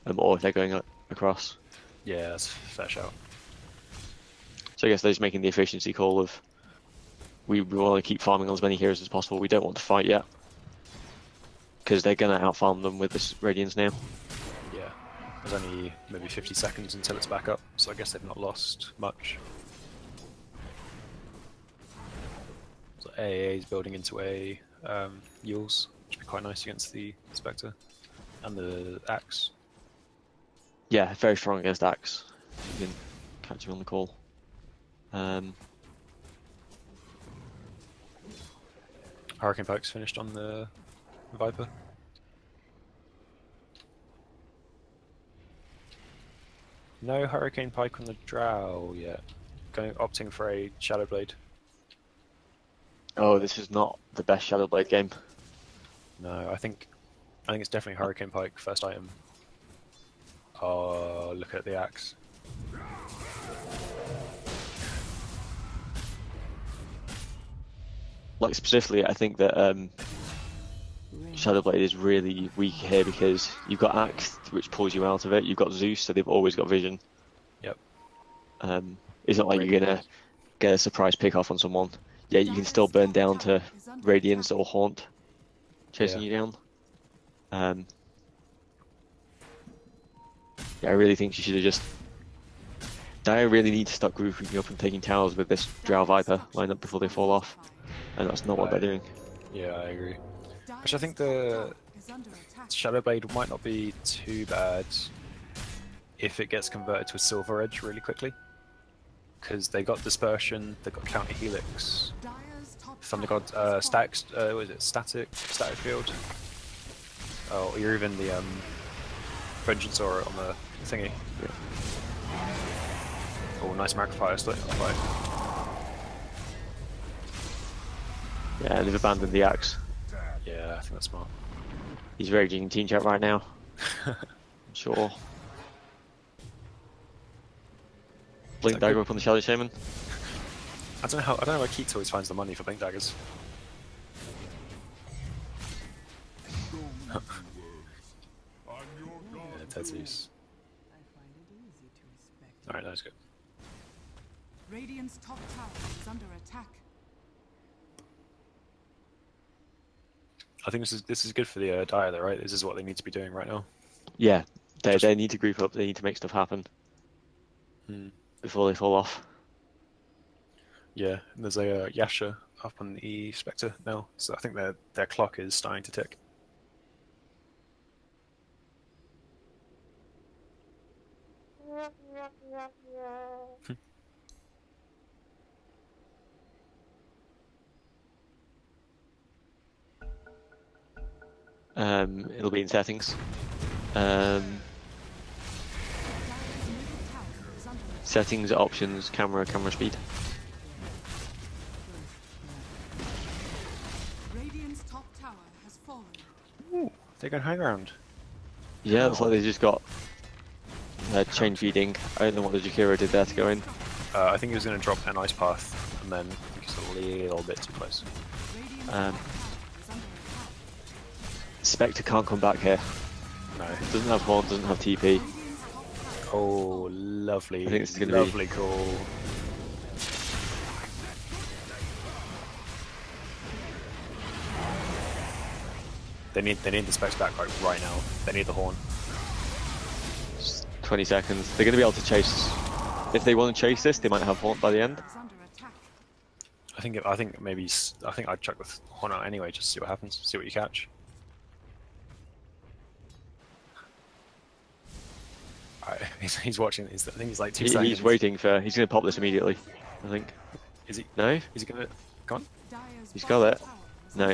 [SPEAKER 2] or if they're going across.
[SPEAKER 1] Yeah, that's a fair shout.
[SPEAKER 2] So I guess they're just making the efficiency call of we want to keep farming on as many heroes as possible. We don't want to fight yet because they're gonna outfarm them with this Radiance now.
[SPEAKER 1] Yeah, there's only maybe 50 seconds until it's back up, so I guess they've not lost much. So AAA is building into a Yules, which would be quite nice against the Spectre and the Axe.
[SPEAKER 2] Yeah, very strong against Axe. You can catch him on the call.
[SPEAKER 1] Hurricane Pike's finished on the Viper. No Hurricane Pike on the Drow yet. Opting for a Shadow Blade.
[SPEAKER 2] Oh, this is not the best Shadowblade game.
[SPEAKER 1] No, I think it's definitely Hurricane Pike first item. Oh, look at the axe.
[SPEAKER 2] Like specifically, I think that Shadowblade is really weak here because you've got Axe, which pulls you out of it. You've got Zeus, so they've always got vision.
[SPEAKER 1] Yep.
[SPEAKER 2] It's not like you're gonna get a surprise pick off on someone. Yeah, you can still burn down to Radiance or Haunt, chasing you down. Yeah, I really think you should have just. Dire really need to start grouping up and taking towers with this Drow Viper lineup before they fall off, and that's not what they're doing.
[SPEAKER 1] Yeah, I agree. Which I think the Shadowblade might not be too bad if it gets converted to a Silver Edge really quickly. Because they got Dispersion, they got Counter Helix, Thunder God, Static Field. Oh, you're even the Vengeance Aura on the thingy. Oh, nice Magnifier split on fight.
[SPEAKER 2] Yeah, they've abandoned the axe.
[SPEAKER 1] Yeah, I think that's smart.
[SPEAKER 2] He's raging in team chat right now. I'm sure. Blink dagger up on the Shadow Shaman.
[SPEAKER 1] I don't know where Keats always finds the money for blink daggers. Yeah, Tetsu's. Alright, that's good.
[SPEAKER 3] Radiant's top tower is under attack.
[SPEAKER 1] I think this is good for the Dire though, right? This is what they need to be doing right now.
[SPEAKER 2] Yeah, they need to group up. They need to make stuff happen before they fall off.
[SPEAKER 1] Yeah, and there's a Yasha up on the Spectre now, so I think their clock is starting to tick.
[SPEAKER 2] It'll be in settings. Settings, options, camera speed.
[SPEAKER 3] Radiant's top tower has fallen.
[SPEAKER 1] Ooh, they got high ground.
[SPEAKER 2] Yeah, looks like they just got chain feeding. I don't know what the Jakiro did there to go in.
[SPEAKER 1] I think he was going to drop an ice path, and then just a little bit too close.
[SPEAKER 2] Spectre can't come back here.
[SPEAKER 1] No.
[SPEAKER 2] Doesn't have horn, doesn't have TP.
[SPEAKER 1] Oh, lovely.
[SPEAKER 2] I think this is going to
[SPEAKER 1] lovely call. They need the specs back right now. They need the horn.
[SPEAKER 2] Just 20 seconds. They're going to be able to chase. If they want to chase this, they might have horn by the end.
[SPEAKER 1] I think I'd chuck the horn out anyway, just to see what happens, see what you catch. Alright, he's watching. I think he's like 2 seconds.
[SPEAKER 2] He's waiting for. He's going to pop this immediately. I think.
[SPEAKER 1] Is he?
[SPEAKER 2] No.
[SPEAKER 1] Is he gonna? Go on.
[SPEAKER 2] He's got it. No.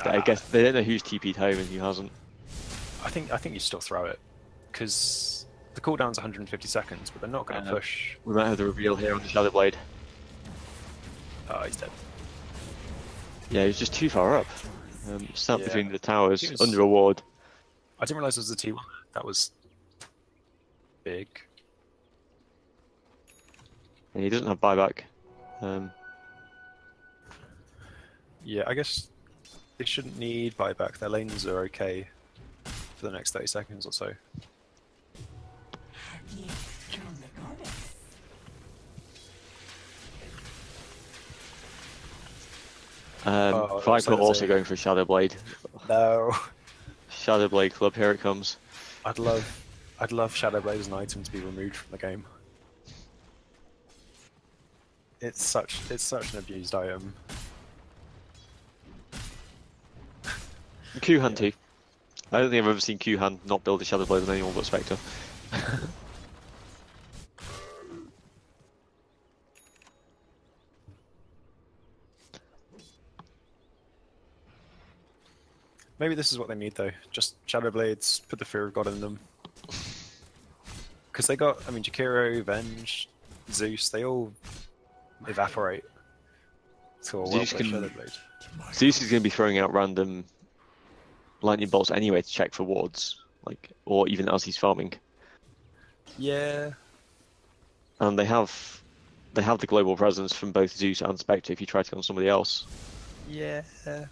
[SPEAKER 2] I guess they don't know who's TP'd home and who hasn't.
[SPEAKER 1] I think you still throw it, because the cooldown's 150 seconds, but they're not going to push.
[SPEAKER 2] We might have the reveal here on the Shadow Blade.
[SPEAKER 1] Oh, he's dead.
[SPEAKER 2] Yeah, he was just too far up. Sat
[SPEAKER 1] Yeah.
[SPEAKER 2] between the towers,
[SPEAKER 1] He was-
[SPEAKER 2] under a ward.
[SPEAKER 1] I didn't realize it was a T1. That was big.
[SPEAKER 2] And he doesn't have buyback.
[SPEAKER 1] Yeah, I guess they shouldn't need buyback. Their lanes are okay for the next 30 seconds or so.
[SPEAKER 2] Viper
[SPEAKER 1] so
[SPEAKER 2] also going for Shadow Blade.
[SPEAKER 1] No,
[SPEAKER 2] Shadow Blade Club, here it comes.
[SPEAKER 1] I'd love Shadow Blade as an item to be removed from the game. It's such an abused item.
[SPEAKER 2] Q-Hand too. I don't think I've ever seen Q-Hand not build a Shadow Blade on anyone but Spectre.
[SPEAKER 1] Maybe this is what they need though. Just Shadow Blades, put the Fear of God in them. Because they got, I mean, Jakiro, Venge, Zeus, they all evaporate. So a
[SPEAKER 2] Zeus
[SPEAKER 1] well-played
[SPEAKER 2] can-
[SPEAKER 1] Shadow Blade.
[SPEAKER 2] Zeus is going to be throwing out random lightning bolts anyway to check for wards, or even as he's farming.
[SPEAKER 1] Yeah.
[SPEAKER 2] And they have the global presence from both Zeus and Spectre if you try to go on somebody else.
[SPEAKER 1] Yeah.
[SPEAKER 2] And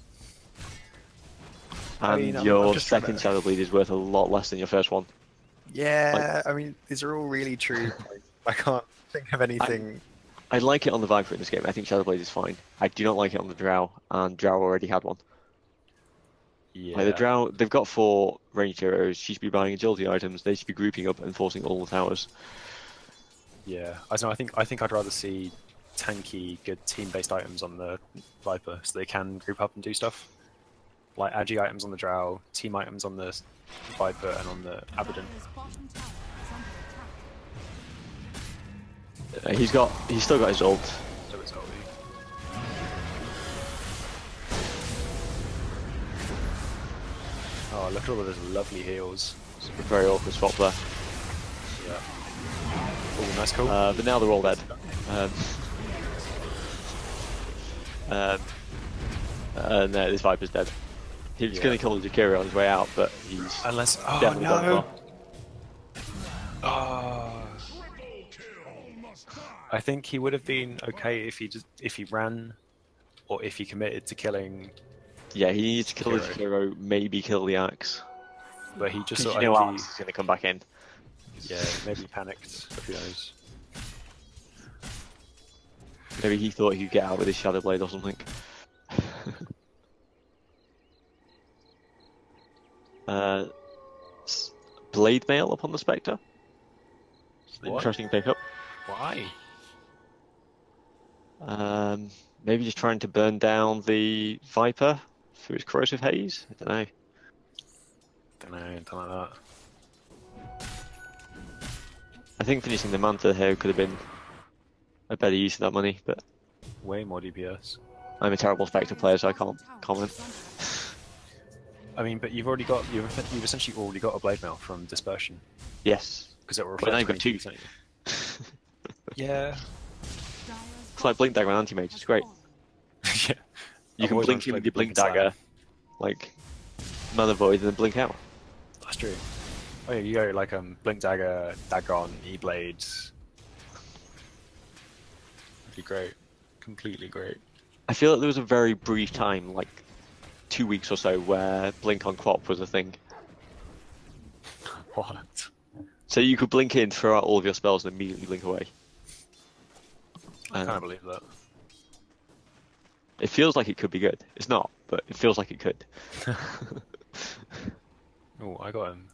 [SPEAKER 1] I mean, I'm
[SPEAKER 2] your
[SPEAKER 1] just trying
[SPEAKER 2] second
[SPEAKER 1] to-
[SPEAKER 2] Shadow Blade is worth a lot less than your first one.
[SPEAKER 1] Yeah, I mean, these are all really true. I can't think of anything.
[SPEAKER 2] I like it on the Viper in this game. I think Shadow Blade is fine. I do not like it on the Drow, and Drow already had one.
[SPEAKER 1] Yeah.
[SPEAKER 2] Like the Drow, they've got 4 ranged heroes. She should be buying agility items. They should be grouping up and forcing all the towers.
[SPEAKER 1] Yeah, I don't know. I think I'd rather see tanky, good team-based items on the Viper, so they can group up and do stuff. Like agi items on the Drow, team items on the Viper, and on the Abaddon.
[SPEAKER 3] Dire's bottom tower is under attack.
[SPEAKER 2] He's still got his ult.
[SPEAKER 1] So it's OE. Oh, look at all of those lovely heals.
[SPEAKER 2] It's a very awkward spot there.
[SPEAKER 1] Yeah. Ooh, nice call.
[SPEAKER 2] But now they're all dead. No, this Viper's dead. He was going to kill the Jakiro on his way out, but he's
[SPEAKER 1] Unless, oh
[SPEAKER 2] definitely gone
[SPEAKER 1] no!
[SPEAKER 2] far.
[SPEAKER 1] Oh. I think he would have been okay if he ran, or if he committed to killing.
[SPEAKER 2] Yeah, he needs to kill the
[SPEAKER 1] Jakiro.
[SPEAKER 2] Jakiro, maybe kill the Axe.
[SPEAKER 1] But he just
[SPEAKER 2] Because
[SPEAKER 1] sort
[SPEAKER 2] you
[SPEAKER 1] of,
[SPEAKER 2] know Axe is going to come back in.
[SPEAKER 1] yeah, maybe he panicked. Who knows?
[SPEAKER 2] Maybe he thought he could get out with his Shadow Blade or something. Blade Mail upon the Spectre.
[SPEAKER 1] What?
[SPEAKER 2] Interesting pickup.
[SPEAKER 1] Why?
[SPEAKER 2] Maybe just trying to burn down the Viper through his corrosive haze. I don't know.
[SPEAKER 1] Don't know, anything like that.
[SPEAKER 2] I think finishing the Manta here could have been a better use of that money, but
[SPEAKER 1] Way more DPS.
[SPEAKER 2] I'm a terrible Spectre player, so I can't comment.
[SPEAKER 1] I mean, but you've essentially already got a blade mail from dispersion
[SPEAKER 2] Yes.
[SPEAKER 1] because it will
[SPEAKER 2] But now
[SPEAKER 1] reflect
[SPEAKER 2] you've got
[SPEAKER 1] 20%.
[SPEAKER 2] two.
[SPEAKER 1] Yeah.
[SPEAKER 2] It's like Blink Dagger and Anti-Mage, it's great.
[SPEAKER 1] Yeah.
[SPEAKER 2] You
[SPEAKER 1] I've
[SPEAKER 2] can
[SPEAKER 1] always
[SPEAKER 2] blink
[SPEAKER 1] wanted
[SPEAKER 2] in
[SPEAKER 1] to
[SPEAKER 2] with your
[SPEAKER 1] play
[SPEAKER 2] Blink
[SPEAKER 1] Blink and
[SPEAKER 2] Dagger, like Mana Void, and then blink out.
[SPEAKER 1] That's true. Oh yeah, you go like Blink Dagger, Dagon, E-Blade. Be great. Completely great.
[SPEAKER 2] I feel like there was a very brief time, like 2 weeks or so, where Blink on Quap was a thing.
[SPEAKER 1] What?
[SPEAKER 2] So you could blink in, throw out all of your spells, and immediately blink away.
[SPEAKER 1] I can't believe that.
[SPEAKER 2] It feels like it could be good. It's not, but it feels like it could.
[SPEAKER 1] Oh, I got him.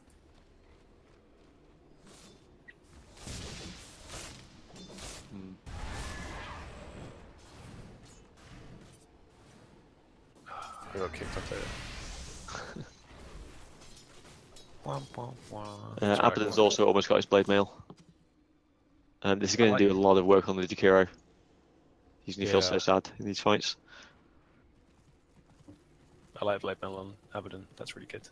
[SPEAKER 1] I got kicked off there. Womp, womp, womp. That's right,
[SPEAKER 2] Abaddon's
[SPEAKER 1] womp.
[SPEAKER 2] also almost got his Blade Mail. This is going
[SPEAKER 1] I
[SPEAKER 2] to
[SPEAKER 1] like
[SPEAKER 2] do a lot of work on the Jakiro. He's going to feel so
[SPEAKER 1] Yeah.
[SPEAKER 2] sad in these fights.
[SPEAKER 1] I like Blade Mail on Abaddon. That's really good.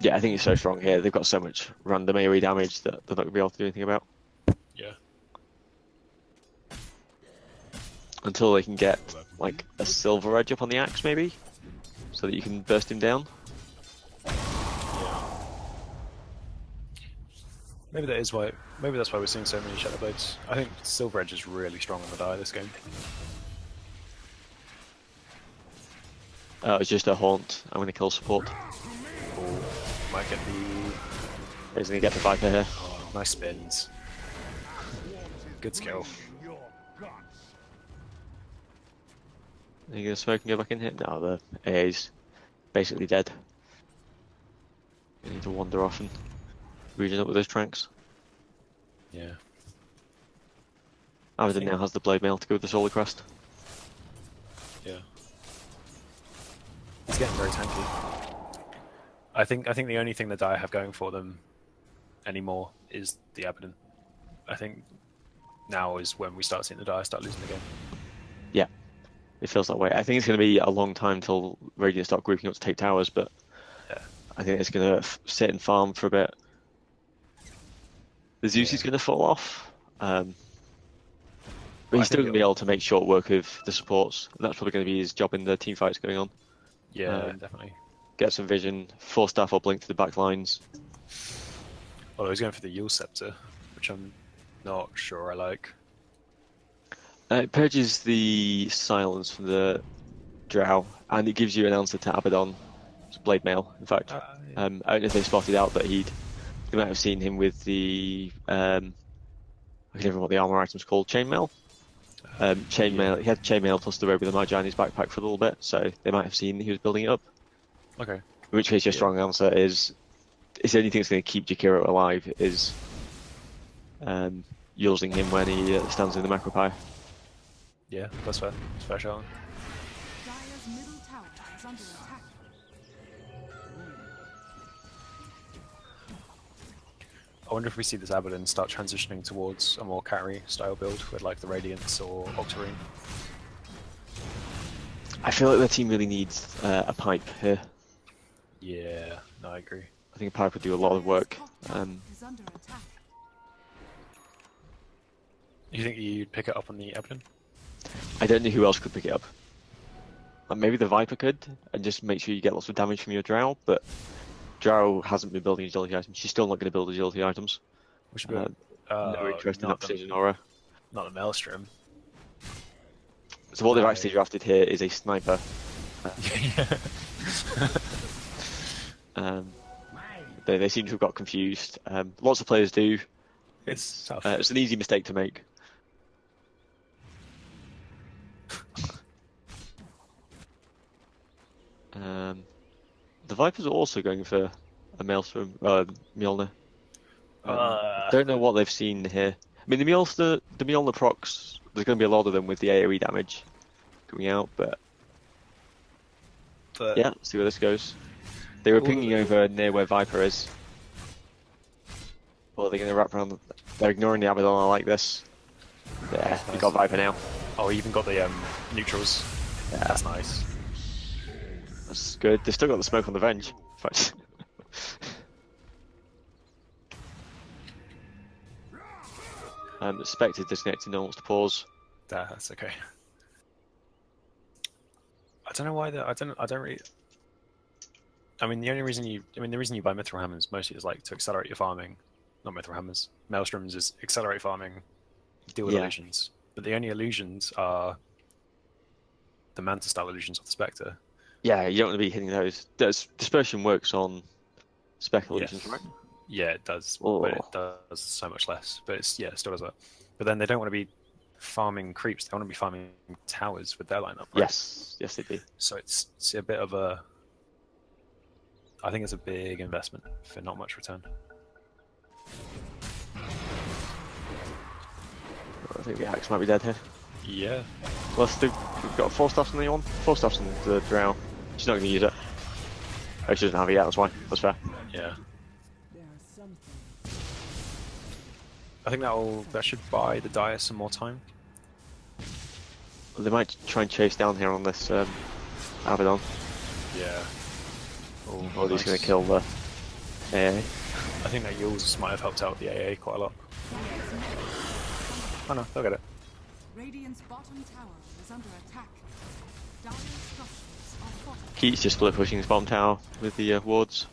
[SPEAKER 2] Yeah, I think he's so strong here. They've got so much random AoE damage that they're not going to be able to do anything about.
[SPEAKER 1] Yeah.
[SPEAKER 2] Until they can get like a silver edge up on the axe, maybe, so that you can burst him down.
[SPEAKER 1] Yeah. Maybe that is why. Maybe that's why we're seeing so many Shadow Blades. I think Silver Edge is really strong on the die this game.
[SPEAKER 2] It's just a haunt. I'm going to kill support.
[SPEAKER 1] Or might get the
[SPEAKER 2] He's going to get the Viper here.
[SPEAKER 1] nice spins. Good skill.
[SPEAKER 2] Are you going to smoke and go back in here? No, the AA's basically dead. You need to wander off and regen up with those tranks.
[SPEAKER 1] Yeah.
[SPEAKER 2] Abaddon now has the Blade Mail to go with the Solar Crest.
[SPEAKER 1] Yeah. It's getting very tanky. I think the only thing the die have going for them anymore is the Abaddon. I think now is when we start seeing the die start losing the game.
[SPEAKER 2] Yeah, it feels that way. I think it's going to be a long time till Radiant start grouping up to take towers, but
[SPEAKER 1] Yeah.
[SPEAKER 2] I think it's going to sit and farm for a bit. The Zeus is going to fall off, but he's still going to be able to make short work of the supports. And that's probably going to be his job in the team fights going on.
[SPEAKER 1] Yeah, definitely.
[SPEAKER 2] Get some vision, force staff or blink to the back lines.
[SPEAKER 1] Although he's going for the Yule Scepter, which I'm not sure I like.
[SPEAKER 2] It purges the silence from the Drow, and it gives you an answer to Abaddon's Blade Mail, in fact.
[SPEAKER 1] Yeah.
[SPEAKER 2] I don't know if they spotted out that they might have seen him with the, I can't remember what the armor item's called, Chainmail? Chainmail, he had Chainmail plus the robe with the Magi in his backpack for a little bit, so they might have seen he was building it up.
[SPEAKER 1] Okay.
[SPEAKER 2] In which case your strong answer is the only thing that's going to keep Jakiro alive is using him when he stands in the Macropire.
[SPEAKER 1] Yeah, that's fair. That's fair shot.
[SPEAKER 3] Dire's middle tower is under attack.
[SPEAKER 1] I wonder if we see this Abaddon start transitioning towards a more carry style build with like the Radiance or Octarine.
[SPEAKER 2] I feel like their team really needs a pipe here.
[SPEAKER 1] Yeah, no, I agree.
[SPEAKER 2] I think a pipe would do a lot of work.
[SPEAKER 3] Top tower is under attack.
[SPEAKER 1] You think you'd pick it up on the Abaddon?
[SPEAKER 2] I don't know who else could pick it up. Like maybe the Viper could, and just make sure you get lots of damage from your Drow, but Drow hasn't been building agility items. She's still not going to build agility items.
[SPEAKER 1] We should build.
[SPEAKER 2] No interest in
[SPEAKER 1] not
[SPEAKER 2] that precision aura.
[SPEAKER 1] Not a Maelstrom.
[SPEAKER 2] So what they've
[SPEAKER 1] No.
[SPEAKER 2] actually drafted here is a sniper. They seem to have got confused. Lots of players do.
[SPEAKER 1] It's tough.
[SPEAKER 2] It's an easy mistake to make. The Vipers are also going for a Maelstrom, Mjolnir. Don't know what they've seen here. I mean, the Mjolnir procs, there's going to be a lot of them with the AoE damage coming out, but yeah, let's see where this goes. They were pinging over near where Viper is. Or they're going to wrap around. They're ignoring the Abaddon. I like this. Yeah, we got Viper now.
[SPEAKER 1] Oh, we even got the neutrals.
[SPEAKER 2] Yeah,
[SPEAKER 1] That's nice.
[SPEAKER 2] that's good. They've still got the smoke on the Venge. In fact. Spectre disconnected. No one wants to pause.
[SPEAKER 1] That's okay. I don't know why I don't really. I mean, the reason you buy Mithril Hammers mostly is like to accelerate your farming. Not Mithril Hammers. Maelstroms is accelerate farming, deal with illusions. But the only illusions are the Manta style illusions of the Spectre.
[SPEAKER 2] Yeah, you don't want to be hitting those. Dispersion works on spec illusions, right?
[SPEAKER 1] Yeah, it does.
[SPEAKER 2] Oh.
[SPEAKER 1] But it does so much less. But it still does that. But then they don't want to be farming creeps. They want to be farming towers with their lineup. Right?
[SPEAKER 2] Yes, they do.
[SPEAKER 1] So it's a bit of a. I think it's a big investment for not much return.
[SPEAKER 2] I think the Axe might be dead here.
[SPEAKER 1] Yeah.
[SPEAKER 2] Plus, we've got 4 staffs on the one. 4 staffs on the Drow. She's not going to use it. Oh, she doesn't have it yet. That's why. That's fair.
[SPEAKER 1] Yeah.
[SPEAKER 4] There are some things.
[SPEAKER 1] I think that should buy the Dire some more time.
[SPEAKER 2] They might try and chase down here on this Abaddon.
[SPEAKER 1] Yeah. Oh,
[SPEAKER 2] Or he's
[SPEAKER 1] nice.
[SPEAKER 2] going to kill the AA.
[SPEAKER 1] I think that Yules might have helped out the AA quite a lot. Oh no, they'll get it.
[SPEAKER 3] Radiant's bottom tower is under attack. Dire structures are fortified.
[SPEAKER 2] Keats just split pushing his bomb tower with the wards.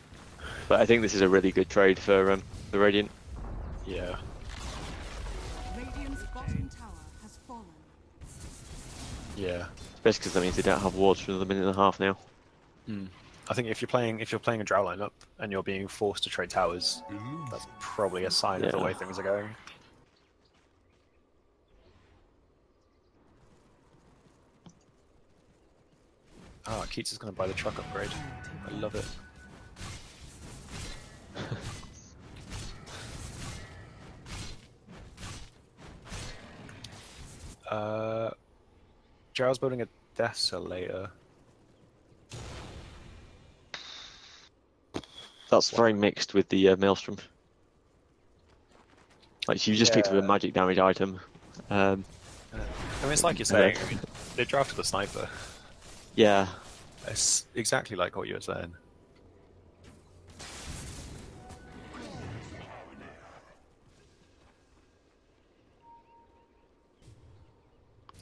[SPEAKER 2] But I think this is a really good trade for the Radiant.
[SPEAKER 1] Yeah.
[SPEAKER 3] Radiant's bottom tower has fallen.
[SPEAKER 1] Yeah.
[SPEAKER 2] Especially because that means they don't have wards for another minute and a half now.
[SPEAKER 1] I think if you're playing a Drow lineup and you're being forced to trade towers, that's probably a sign of the
[SPEAKER 2] Yeah.
[SPEAKER 1] way things are going. Ah, Keats is going to buy the truck upgrade. I love it. Drow's building a Desolator.
[SPEAKER 2] That's very mixed with the Maelstrom. Like, you just picked up a
[SPEAKER 1] Yeah.
[SPEAKER 2] magic damage item.
[SPEAKER 1] I mean, it's like you're saying. I mean, they drafted a sniper.
[SPEAKER 2] Yeah.
[SPEAKER 1] It's exactly like what you were saying.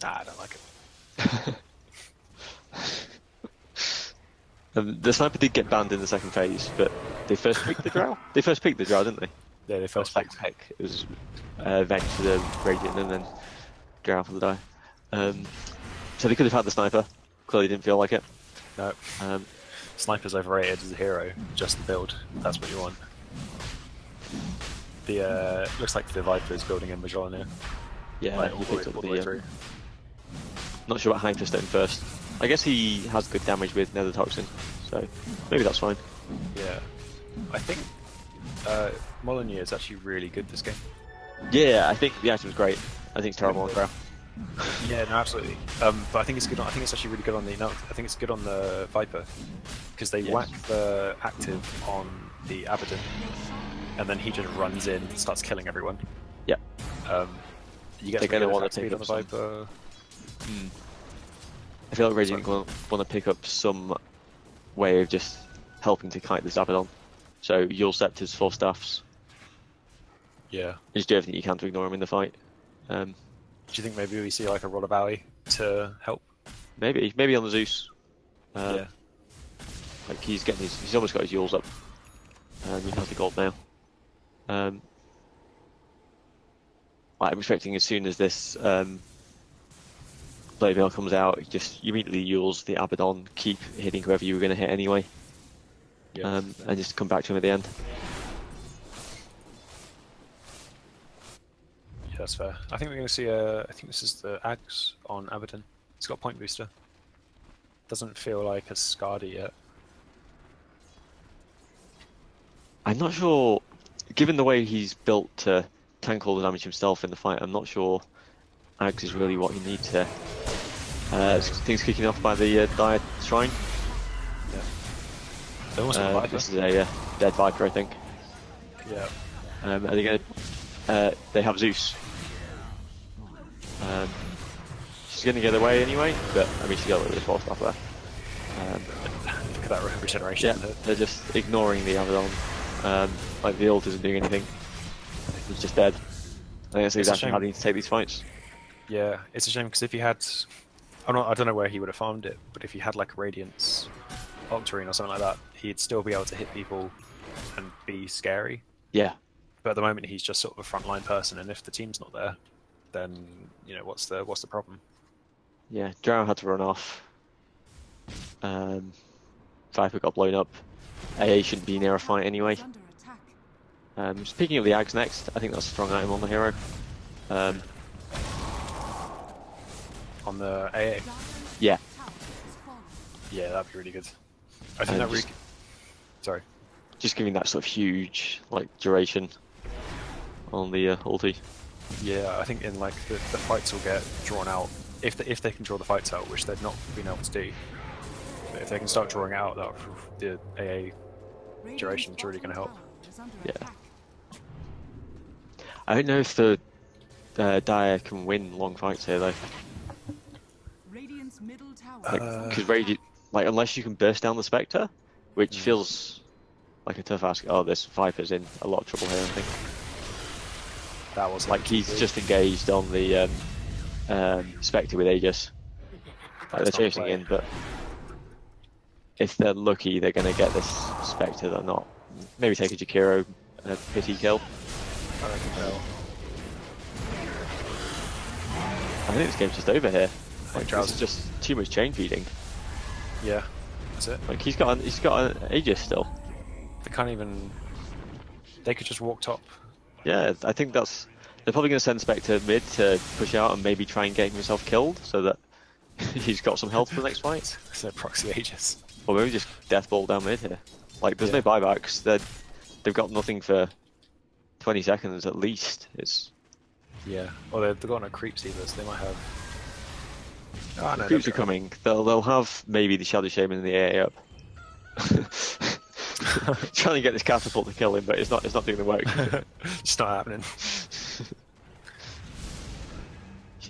[SPEAKER 1] Nah, I don't like it.
[SPEAKER 2] The sniper did get banned in the second phase, but they first picked the Drow. They first picked the Drow, didn't they?
[SPEAKER 1] Yeah, they first
[SPEAKER 2] Second pick. It was Venge for the Radiant and then Drow for the die. So they could have had the sniper. Clearly didn't feel like it.
[SPEAKER 1] No.
[SPEAKER 2] Um,
[SPEAKER 1] Sniper's overrated as a hero. Just the build. That's what you want. The looks like the Viper's building in Majorana.
[SPEAKER 2] yeah,
[SPEAKER 1] Like,
[SPEAKER 2] he
[SPEAKER 1] all
[SPEAKER 2] picked
[SPEAKER 1] the
[SPEAKER 2] up
[SPEAKER 1] way, all the way
[SPEAKER 2] the.
[SPEAKER 1] through.
[SPEAKER 2] Not sure about Hyperstone first. I guess he has good damage with Nether Toxin, so maybe that's fine.
[SPEAKER 1] Yeah. I think Molyneux is actually really good this game.
[SPEAKER 2] Yeah, I think the item's great. I think it's terrible on Drow.
[SPEAKER 1] Yeah, no, absolutely. But I think it's good. I think it's actually really good on the. No, I think it's good on the Viper because they
[SPEAKER 2] Yes.
[SPEAKER 1] whack the active on the Abaddon, and then he just runs in, and starts killing everyone.
[SPEAKER 2] Yeah.
[SPEAKER 1] You get
[SPEAKER 2] They're
[SPEAKER 1] some
[SPEAKER 2] gonna
[SPEAKER 1] good
[SPEAKER 2] wanna
[SPEAKER 1] attack speed
[SPEAKER 2] pick
[SPEAKER 1] on the
[SPEAKER 2] up some-
[SPEAKER 1] Viper.
[SPEAKER 2] I feel like Radiant want to pick up some way of just helping to kite this Abaddon. So your Scepters, 4 staffs,
[SPEAKER 1] Yeah.
[SPEAKER 2] just do everything you can to ignore him in the fight.
[SPEAKER 1] you think maybe we see like a Roller Valley to help?
[SPEAKER 2] Maybe on the Zeus.
[SPEAKER 1] Yeah.
[SPEAKER 2] Like he's almost got his Yules up. He has the gold now. Like, I'm expecting as soon as this blade mail comes out, you immediately Yules the Abaddon, keep hitting whoever you were going to hit anyway.
[SPEAKER 1] Yeah.
[SPEAKER 2] And just come back to him at the end.
[SPEAKER 1] Yeah, that's fair. I think we're going to see I think this is the Axe on Abaddon. It's got a point booster. Doesn't feel like a Skadi yet.
[SPEAKER 2] I'm not sure, given the way he's built to tank all the damage himself in the fight, I'm not sure Ags is really what he needs here. Things kicking off by the Dire Shrine.
[SPEAKER 1] Yeah. They almost got a Viper.
[SPEAKER 2] This is a dead Viper, I think.
[SPEAKER 1] Yeah.
[SPEAKER 2] Are they going to... they have Zeus. She's going to get away anyway, but I mean, she got a little bit of force off there.
[SPEAKER 1] Look at that regeneration.
[SPEAKER 2] Yeah, they're just ignoring the Abaddon. Like the ult isn't doing anything. He's just dead. I think that's exactly how they need to take these fights.
[SPEAKER 1] Yeah, it's a shame because if he had, I don't know where he would have farmed it, but if he had like a Radiance Octarine or something like that, he'd still be able to hit people and be scary.
[SPEAKER 2] Yeah.
[SPEAKER 1] But at the moment, he's just sort of a frontline person, and if the team's not there, then you know what's the problem?
[SPEAKER 2] Yeah, Drow had to run off. Viper got blown up. AA shouldn't be near a fight anyway.
[SPEAKER 3] Under attack.
[SPEAKER 2] Speaking of the Ags next, I think that's a strong item on the hero.
[SPEAKER 1] On the AA,
[SPEAKER 2] Yeah,
[SPEAKER 3] Tower has fallen.
[SPEAKER 1] yeah, that'd be really good. I think that really. Sorry.
[SPEAKER 2] just giving that sort of huge like duration on the ulti.
[SPEAKER 1] Yeah, I think in like the fights will get drawn out if they can draw the fights out, which they've not been able to do. But if they can start drawing out, the AA duration's really going to help.
[SPEAKER 2] Yeah. I don't know if the Dire can win long fights here though.
[SPEAKER 3] Radiant's middle tower.
[SPEAKER 2] Because like unless you can burst down the Spectre, which feels like a tough ask. Oh, this Viper's in a lot of trouble here, I think.
[SPEAKER 1] That was
[SPEAKER 2] Like he's just engaged on the Spectre with Aegis. Like, they're chasing in, but if they're lucky, they're going to get this Spectre. They're not. Maybe take a Jakiro and a pity kill.
[SPEAKER 1] I reckon they'll.
[SPEAKER 2] I think this game's just over here. Like
[SPEAKER 1] Drow's
[SPEAKER 2] it's just too much chain feeding.
[SPEAKER 1] Yeah, that's it.
[SPEAKER 2] Like he's got an Aegis still.
[SPEAKER 1] They can't even. They could just walk top.
[SPEAKER 2] Yeah, I think they're probably going to send Spectre mid to push out and maybe try and get himself killed so that he's got some health for the next fight.
[SPEAKER 1] So proxy Aegis.
[SPEAKER 2] Or maybe just death ball down mid here. Like there's no buybacks. They've got nothing for 20 seconds at least. It's
[SPEAKER 1] Yeah. Or they've got no creeps either, so they might have. Oh,
[SPEAKER 2] the
[SPEAKER 1] no,
[SPEAKER 2] creeps are coming. They'll have maybe the Shadow Shaman and the AA up. Trying to get this catapult to kill him, but it's not doing the work.
[SPEAKER 1] It's not happening.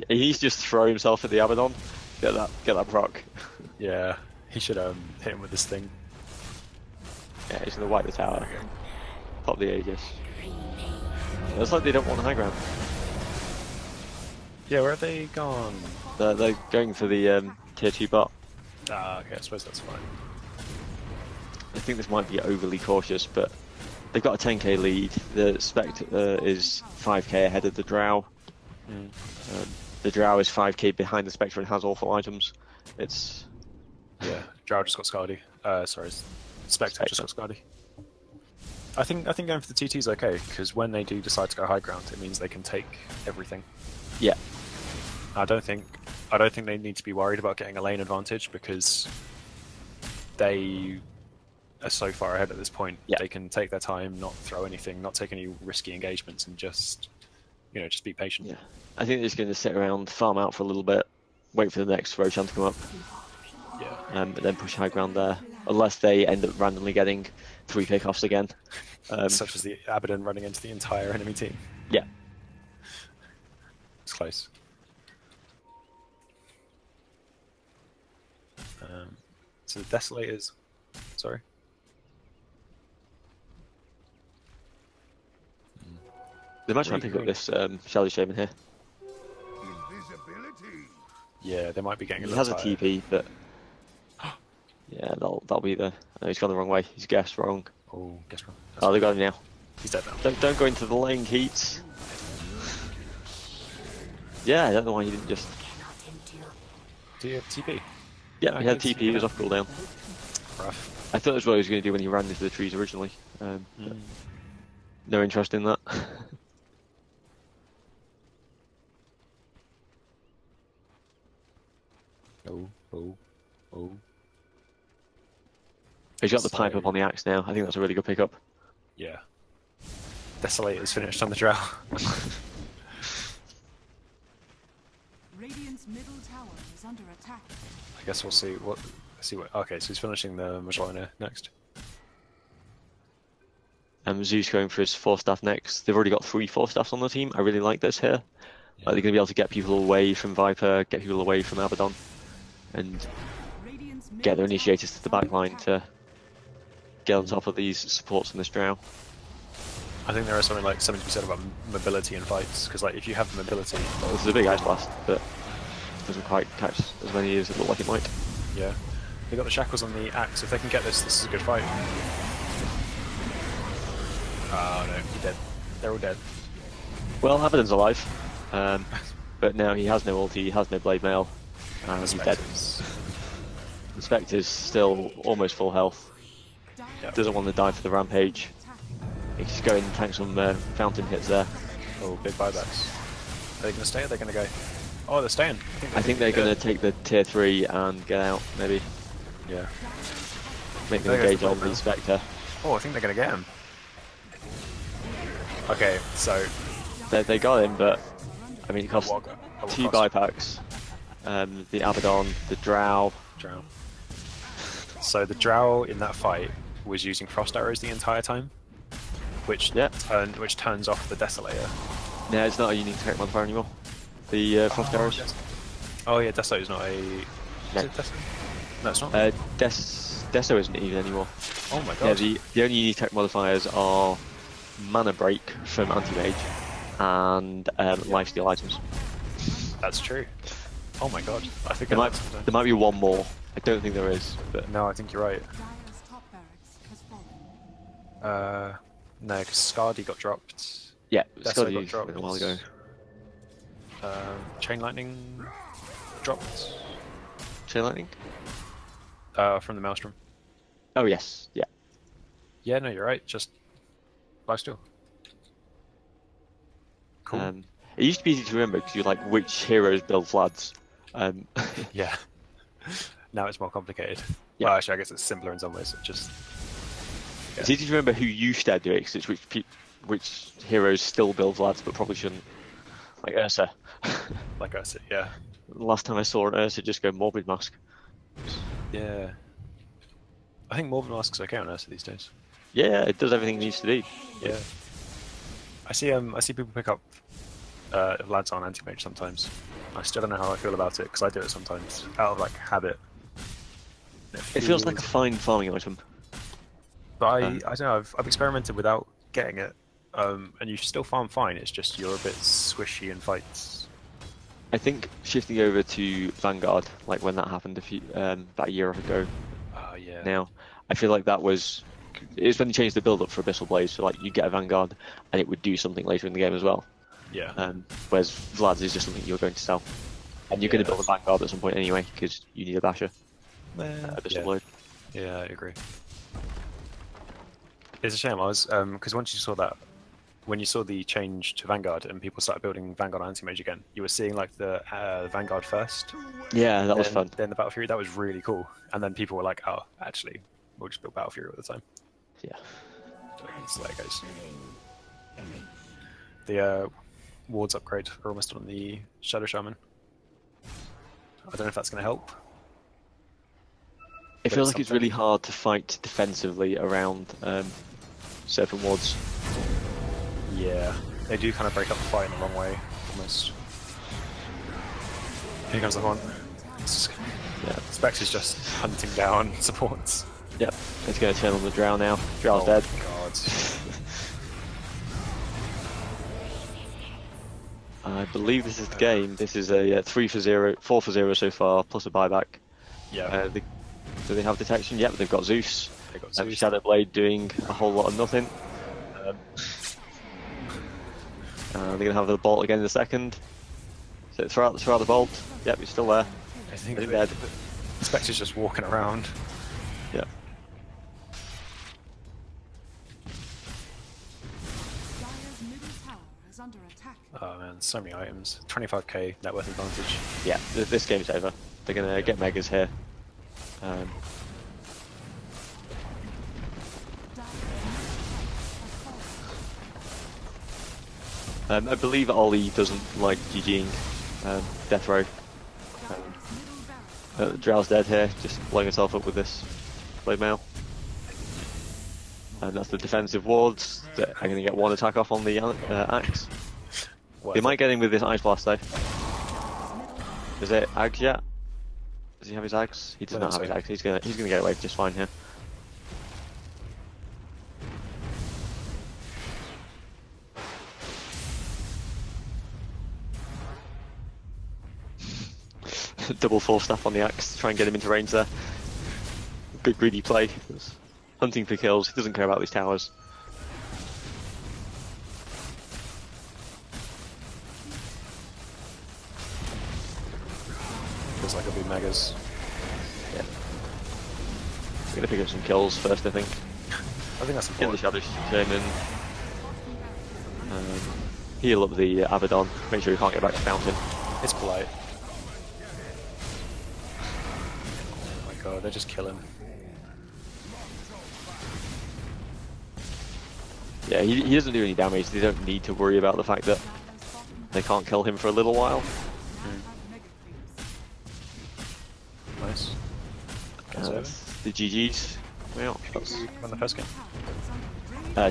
[SPEAKER 2] He needs to just throw himself at the Abaddon. Get that proc.
[SPEAKER 1] Yeah, he should hit him with this thing.
[SPEAKER 2] Yeah, he's gonna wipe the tower. Pop the Aegis. It looks like they don't want the high ground.
[SPEAKER 1] Yeah, where have they gone?
[SPEAKER 2] They're going for the tier 2 bot.
[SPEAKER 1] Ah, okay, I suppose that's fine.
[SPEAKER 2] I think this might be overly cautious, but they've got a 10k lead. The Spectre is 5k ahead of the Drow. The Drow is 5k behind the Spectre and has awful items. It's
[SPEAKER 1] Yeah, Drow just got Skadi. Sorry, Spectre just got Skadi. I think going for the TT is okay because when they do decide to go high ground, it means they can take everything.
[SPEAKER 2] yeah,
[SPEAKER 1] I don't think they need to be worried about getting a lane advantage because they are so far ahead at this point.
[SPEAKER 2] Yeah.
[SPEAKER 1] They can take their time, not throw anything, not take any risky engagements, and just just be patient.
[SPEAKER 2] yeah. I think they're just going to sit around, farm out for a little bit, wait for the next Roshan to come up,
[SPEAKER 1] Yeah.
[SPEAKER 2] and then push high ground there. Unless they end up randomly getting 3 pickoffs again.
[SPEAKER 1] Such as the Abaddon running into the entire enemy team.
[SPEAKER 2] Yeah.
[SPEAKER 1] It's close. So the Desolators. Sorry.
[SPEAKER 2] They might try and pick up this Shadow Shaman here.
[SPEAKER 1] Yeah, they might be getting a
[SPEAKER 2] He
[SPEAKER 1] little
[SPEAKER 2] has a
[SPEAKER 1] tired.
[SPEAKER 2] TP, but yeah, that'll be the. No, he's gone the wrong way. He's guessed wrong.
[SPEAKER 1] Oh, guess wrong.
[SPEAKER 2] Oh, they got him now.
[SPEAKER 1] He's dead now.
[SPEAKER 2] Don't go into the lane, Keats. Yeah, I don't know why he didn't just.
[SPEAKER 1] Do you have TP?
[SPEAKER 2] Yeah, he had
[SPEAKER 1] Keats,
[SPEAKER 2] TP. He was off cooldown.
[SPEAKER 1] Rough.
[SPEAKER 2] I thought that's what he was going to do when he ran into the trees originally. But no interest in that.
[SPEAKER 1] Oh.
[SPEAKER 2] He's got the pipe up on the axe now. I think that's a really good pickup.
[SPEAKER 1] Yeah. Desolator's finished on the drow.
[SPEAKER 3] Radiant's middle tower is under attack.
[SPEAKER 1] I guess we'll see what. Okay, so he's finishing the Majorana next.
[SPEAKER 2] Zeus going for his 4-staff next. They've already got 3 4-staffs on the team. I really like this here.
[SPEAKER 1] Yeah.
[SPEAKER 2] Like, they're going to be able to get people away from Viper, get people away from Abaddon, and
[SPEAKER 3] Radiant's
[SPEAKER 2] get their
[SPEAKER 3] middle
[SPEAKER 2] initiators to the
[SPEAKER 3] tower
[SPEAKER 2] back
[SPEAKER 3] is
[SPEAKER 2] line
[SPEAKER 3] under
[SPEAKER 2] to get on top of these supports in this drow.
[SPEAKER 1] I think there is something to be said about mobility in fights, because like if you have the mobility,
[SPEAKER 2] Well, this is a big ice blast, but it doesn't quite catch as many as it looked like it might.
[SPEAKER 1] yeah, they got the shackles on the axe. If they can get this is a good fight. Oh no, he's dead. They're all dead.
[SPEAKER 2] Well, Abaddon's alive, but now he has no ulti, he has no blade mail, and he's dead.
[SPEAKER 1] Spectres.
[SPEAKER 2] The Spectre's still almost full health,
[SPEAKER 1] Yeah.
[SPEAKER 2] doesn't want to die for the rampage. He's going and tank some fountain hits there.
[SPEAKER 1] Oh, big buybacks. Are they going to stay? Are they going to go? Oh, they're staying.
[SPEAKER 2] I think they're going to take the tier 3 and get out, maybe.
[SPEAKER 1] Yeah.
[SPEAKER 2] Make them
[SPEAKER 1] There goes
[SPEAKER 2] engage
[SPEAKER 1] the
[SPEAKER 2] on
[SPEAKER 1] blade
[SPEAKER 2] the Spectre.
[SPEAKER 1] Oh, I think they're going to get him. Okay, so
[SPEAKER 2] They got him, but I mean, it costs
[SPEAKER 1] what
[SPEAKER 2] 2
[SPEAKER 1] cost?
[SPEAKER 2] buybacks. The Abaddon, the Drow.
[SPEAKER 1] Drow. So the Drow in that fight was using frost arrows the entire time, which
[SPEAKER 2] Yeah.
[SPEAKER 1] turns off the Desolator.
[SPEAKER 2] No, it's not a unique tech modifier anymore. The frost arrows.
[SPEAKER 1] Oh yeah, Desolator's not a.
[SPEAKER 2] No.
[SPEAKER 1] Is it Desolator? No, it's not.
[SPEAKER 2] Deso isn't even anymore.
[SPEAKER 1] Oh my
[SPEAKER 2] Yeah,
[SPEAKER 1] god.
[SPEAKER 2] the only unique tech modifiers are Mana Break from Anti-Mage and Lifesteal items.
[SPEAKER 1] That's true. Oh my god. I think
[SPEAKER 2] There might be one more. I don't think there is, but
[SPEAKER 1] No, I think you're right.
[SPEAKER 3] Dire's top barracks has fallen.
[SPEAKER 1] No, because Scardy got dropped.
[SPEAKER 2] yeah,
[SPEAKER 1] Deso
[SPEAKER 2] Scotty
[SPEAKER 1] got
[SPEAKER 2] a
[SPEAKER 1] dropped.
[SPEAKER 2] while ago.
[SPEAKER 1] Chain Lightning dropped
[SPEAKER 2] Chain Lightning?
[SPEAKER 1] from the Maelstrom.
[SPEAKER 2] Oh yes, yeah.
[SPEAKER 1] Yeah, no, you're right. Just lifesteal. Cool.
[SPEAKER 2] It used to be easy to remember because you like which heroes build Vlads.
[SPEAKER 1] Yeah. Now it's more complicated.
[SPEAKER 2] Yeah.
[SPEAKER 1] Well, actually, I guess it's simpler in some ways. It just
[SPEAKER 2] It's easy to remember who used to do it because it's which heroes still build Vlads but probably shouldn't. Like Ursa.
[SPEAKER 1] like I said, yeah,
[SPEAKER 2] Last time I saw an Ursa just go Morbid Mask.
[SPEAKER 1] yeah. I think Morbid Mask's okay on Ursa these days.
[SPEAKER 2] Yeah, it does everything it needs to do.
[SPEAKER 1] Yeah. I see people pick up lads on anti-mage sometimes. I still don't know how I feel about it because I do it sometimes out of like habit.
[SPEAKER 2] It feels like a fine farming item.
[SPEAKER 1] But I don't know. I've experimented without getting it, and you still farm fine. It's just you're a bit squishy in fights.
[SPEAKER 2] I think shifting over to Vanguard, like when that happened about a year ago
[SPEAKER 1] Oh yeah.
[SPEAKER 2] now, I feel like it's when they changed the build-up for Abyssal Blaze, so like you get a Vanguard and it would do something later in the game as well.
[SPEAKER 1] Yeah.
[SPEAKER 2] Whereas Vlad's is just something you're going to sell. And you're going to build a Vanguard at some point anyway, because you need a Basher. Abyssal
[SPEAKER 1] yeah.
[SPEAKER 2] Blade.
[SPEAKER 1] Yeah, I agree. It's a shame. I was because once you saw that, when you saw the change to Vanguard and people started building Vanguard anti-mage again, you were seeing like the Vanguard first.
[SPEAKER 2] Yeah, that was
[SPEAKER 1] then,
[SPEAKER 2] fun.
[SPEAKER 1] Then the Battle Fury, that was really cool. And then people were like, oh, actually, we'll just build Battle Fury all the time.
[SPEAKER 2] Yeah.
[SPEAKER 1] So it's the way it goes. The wards upgrade are almost on the Shadow Shaman. I don't know if that's going to help.
[SPEAKER 2] It
[SPEAKER 1] But
[SPEAKER 2] feels
[SPEAKER 1] it's
[SPEAKER 2] like it's
[SPEAKER 1] something.
[SPEAKER 2] really hard to fight defensively around Serpent Wards.
[SPEAKER 1] Yeah, they do kind of break up the fight in the wrong way, almost. Here comes the Horn.
[SPEAKER 2] Yeah.
[SPEAKER 1] Specs is just hunting down supports.
[SPEAKER 2] Yep. It's going to turn on the Drow now. Drow's dead.
[SPEAKER 1] God.
[SPEAKER 2] I believe this is the game. This is a 4 for 0 so far, plus a buyback.
[SPEAKER 1] Yeah,
[SPEAKER 2] Do they have detection? Yep, they've got Zeus.
[SPEAKER 1] they got Zeus.
[SPEAKER 2] Shadow Blade doing a whole lot of nothing. They're going to have the bolt again in a second. So throw out the bolt. Yep, he's still there.
[SPEAKER 1] I think
[SPEAKER 2] He's
[SPEAKER 1] the
[SPEAKER 2] dead.
[SPEAKER 1] Spectre's just walking around.
[SPEAKER 2] Yeah.
[SPEAKER 3] Dire's middle tower is under attack.
[SPEAKER 1] Oh man, so many items. 25k net worth advantage.
[SPEAKER 2] Yeah, this game's over. They're going to get Megas here.
[SPEAKER 3] Dire's middle tower has fallen.
[SPEAKER 2] I believe Ollie doesn't like GGing Death Row.
[SPEAKER 3] Dire's middle barracks
[SPEAKER 2] Drow's dead here, just blowing himself up with this blade mail. And that's the defensive wards that are going to get one attack off on the axe. They might get in with this Ice Blast though. Is it Ags yet? Does he have his Ags? He does not have his Ags. He's gonna get away just fine here. Double full staff on the axe to try and get him into range there. Good greedy play. Hunting for kills. He doesn't care about these towers.
[SPEAKER 1] Feels like it'll be Megas.
[SPEAKER 2] Yeah. He's gonna pick up some kills first, I think.
[SPEAKER 1] I think that's
[SPEAKER 2] Kill the
[SPEAKER 1] important.
[SPEAKER 2] Shadow Shaman. Heal up the Abaddon. Make sure he can't get back to Fountain.
[SPEAKER 1] It's polite. Oh my god, they're just killing.
[SPEAKER 2] Yeah, he doesn't do any damage. They don't need to worry about the fact that they can't kill him for a little while.
[SPEAKER 1] Nice. Guys over.
[SPEAKER 2] The GGs. Well, that's
[SPEAKER 1] Won the first game.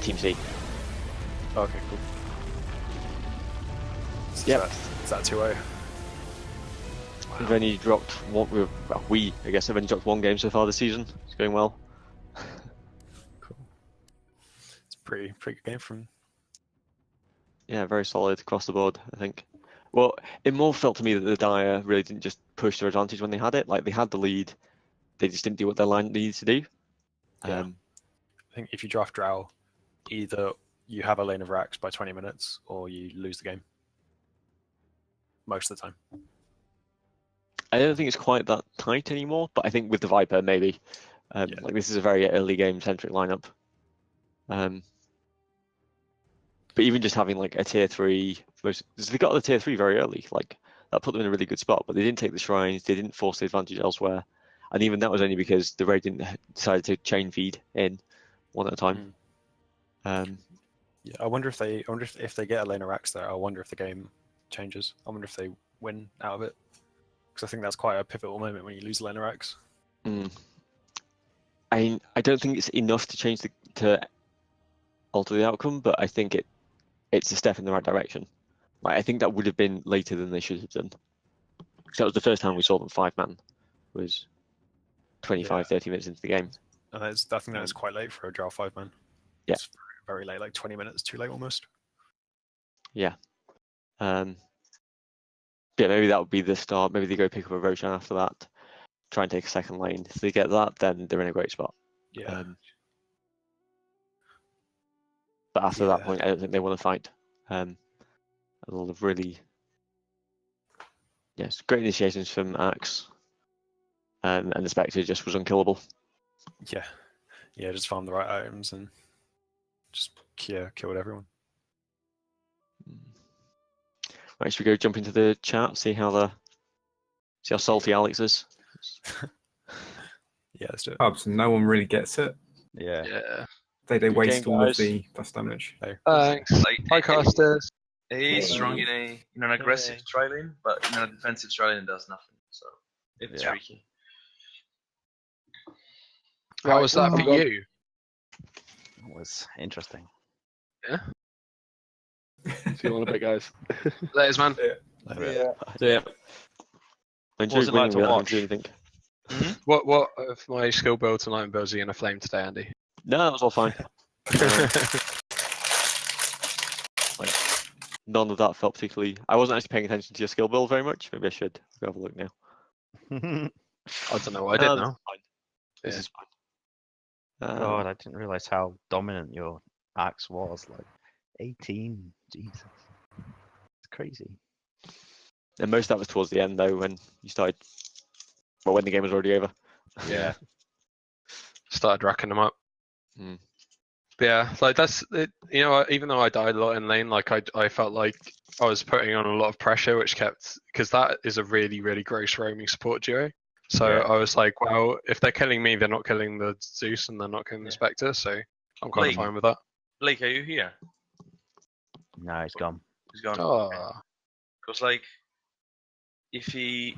[SPEAKER 2] Team C.
[SPEAKER 1] Oh, okay, cool. So
[SPEAKER 2] Yep.
[SPEAKER 1] Is that 2-0?
[SPEAKER 2] We've only dropped one. I guess, have only dropped one game so far this season. It's going well.
[SPEAKER 1] Cool. It's a pretty good game from.
[SPEAKER 2] Yeah, very solid across the board, I think. Well, it more felt to me that the Dire really didn't just push their advantage when they had it. Like, they had the lead, they just didn't do what their line needed to do.
[SPEAKER 1] Yeah. I think if you draft Drow, either you have a lane of racks by 20 minutes or you lose the game. Most of the time.
[SPEAKER 2] I don't think it's quite that tight anymore, but I think with the Viper, maybe. Like, this is a very early game-centric lineup. But even just having like a tier 3, they got the tier 3 very early, like that put them in a really good spot, but they didn't take the shrines, they didn't force the advantage elsewhere. And even that was only because the raid didn't decide to chain feed in one at a time.
[SPEAKER 1] Yeah, I wonder if they if they get a lane of racks there, I wonder if the game changes. I wonder if they win out of it. Because I think that's quite a pivotal moment when you lose a lane of racks.
[SPEAKER 2] I don't think it's enough to change to alter the outcome, but I think it's a step in the right direction. Like, I think that would have been later than they should have done. Because that was the first time we saw them 5-man, was 25-30 minutes into the game.
[SPEAKER 1] And I think that is quite late for a Drow 5-man.
[SPEAKER 2] Yeah.
[SPEAKER 1] It's very late, like 20 minutes too late almost.
[SPEAKER 2] Yeah. Yeah, maybe that would be the start. Maybe they go pick up a Roshan after that, try and take a second lane. If they get that, then they're in a great spot.
[SPEAKER 1] Yeah.
[SPEAKER 2] But after that point, I don't think they want to fight. A lot of really, yes, great initiations from Axe, and the Spectre just was unkillable.
[SPEAKER 1] Yeah, just farm the right items and just killed everyone.
[SPEAKER 2] Right, should we go jump into the chat, see how salty Alex is?
[SPEAKER 1] Yeah, let's do it.
[SPEAKER 5] Pubs, no one really gets it.
[SPEAKER 6] Yeah.
[SPEAKER 5] They waste
[SPEAKER 2] game,
[SPEAKER 5] all of
[SPEAKER 2] guys.
[SPEAKER 5] the dust damage.
[SPEAKER 6] Thanks.
[SPEAKER 7] Like,
[SPEAKER 6] Hi, casters.
[SPEAKER 7] He's strong in an aggressive trailing, but in a defensive trailing does nothing. So it's tricky.
[SPEAKER 6] How was that for you?
[SPEAKER 8] It was interesting.
[SPEAKER 6] Yeah.
[SPEAKER 8] See you on a bit, guys.
[SPEAKER 6] There's man.
[SPEAKER 2] Yeah. Enjoy
[SPEAKER 7] Was it like
[SPEAKER 2] winning
[SPEAKER 7] to
[SPEAKER 2] without
[SPEAKER 7] watch?
[SPEAKER 2] doing anything.
[SPEAKER 6] What of my skill build tonight and builds are you in a flame today, Andy?
[SPEAKER 2] No, that was all fine. none of that felt particularly. I wasn't actually paying attention to your skill build very much. Maybe I should go have a look now.
[SPEAKER 6] I don't know what I did
[SPEAKER 2] This
[SPEAKER 6] now.
[SPEAKER 2] is fine. This
[SPEAKER 6] Yeah.
[SPEAKER 2] is fine.
[SPEAKER 8] God, I didn't realize how dominant your axe was. Like 18, Jesus, it's crazy.
[SPEAKER 2] And most of that was towards the end, though, when you started. Well, when the game was already over.
[SPEAKER 6] Yeah. Started racking them up.
[SPEAKER 2] Hmm.
[SPEAKER 6] But yeah, like that's it, you know, even though I died a lot in lane, like I felt like I was putting on a lot of pressure, which kept, because that is a really gross roaming support duo. So
[SPEAKER 8] Yeah.
[SPEAKER 6] I was like, well, if they're killing me, they're not killing the Zeus and they're not killing the Spectre, so I'm kind of
[SPEAKER 7] Blake.
[SPEAKER 6] fine with that.
[SPEAKER 7] Blake, are you here?
[SPEAKER 8] No, he's gone.
[SPEAKER 7] He's gone.
[SPEAKER 6] Oh,
[SPEAKER 7] Because like, if he,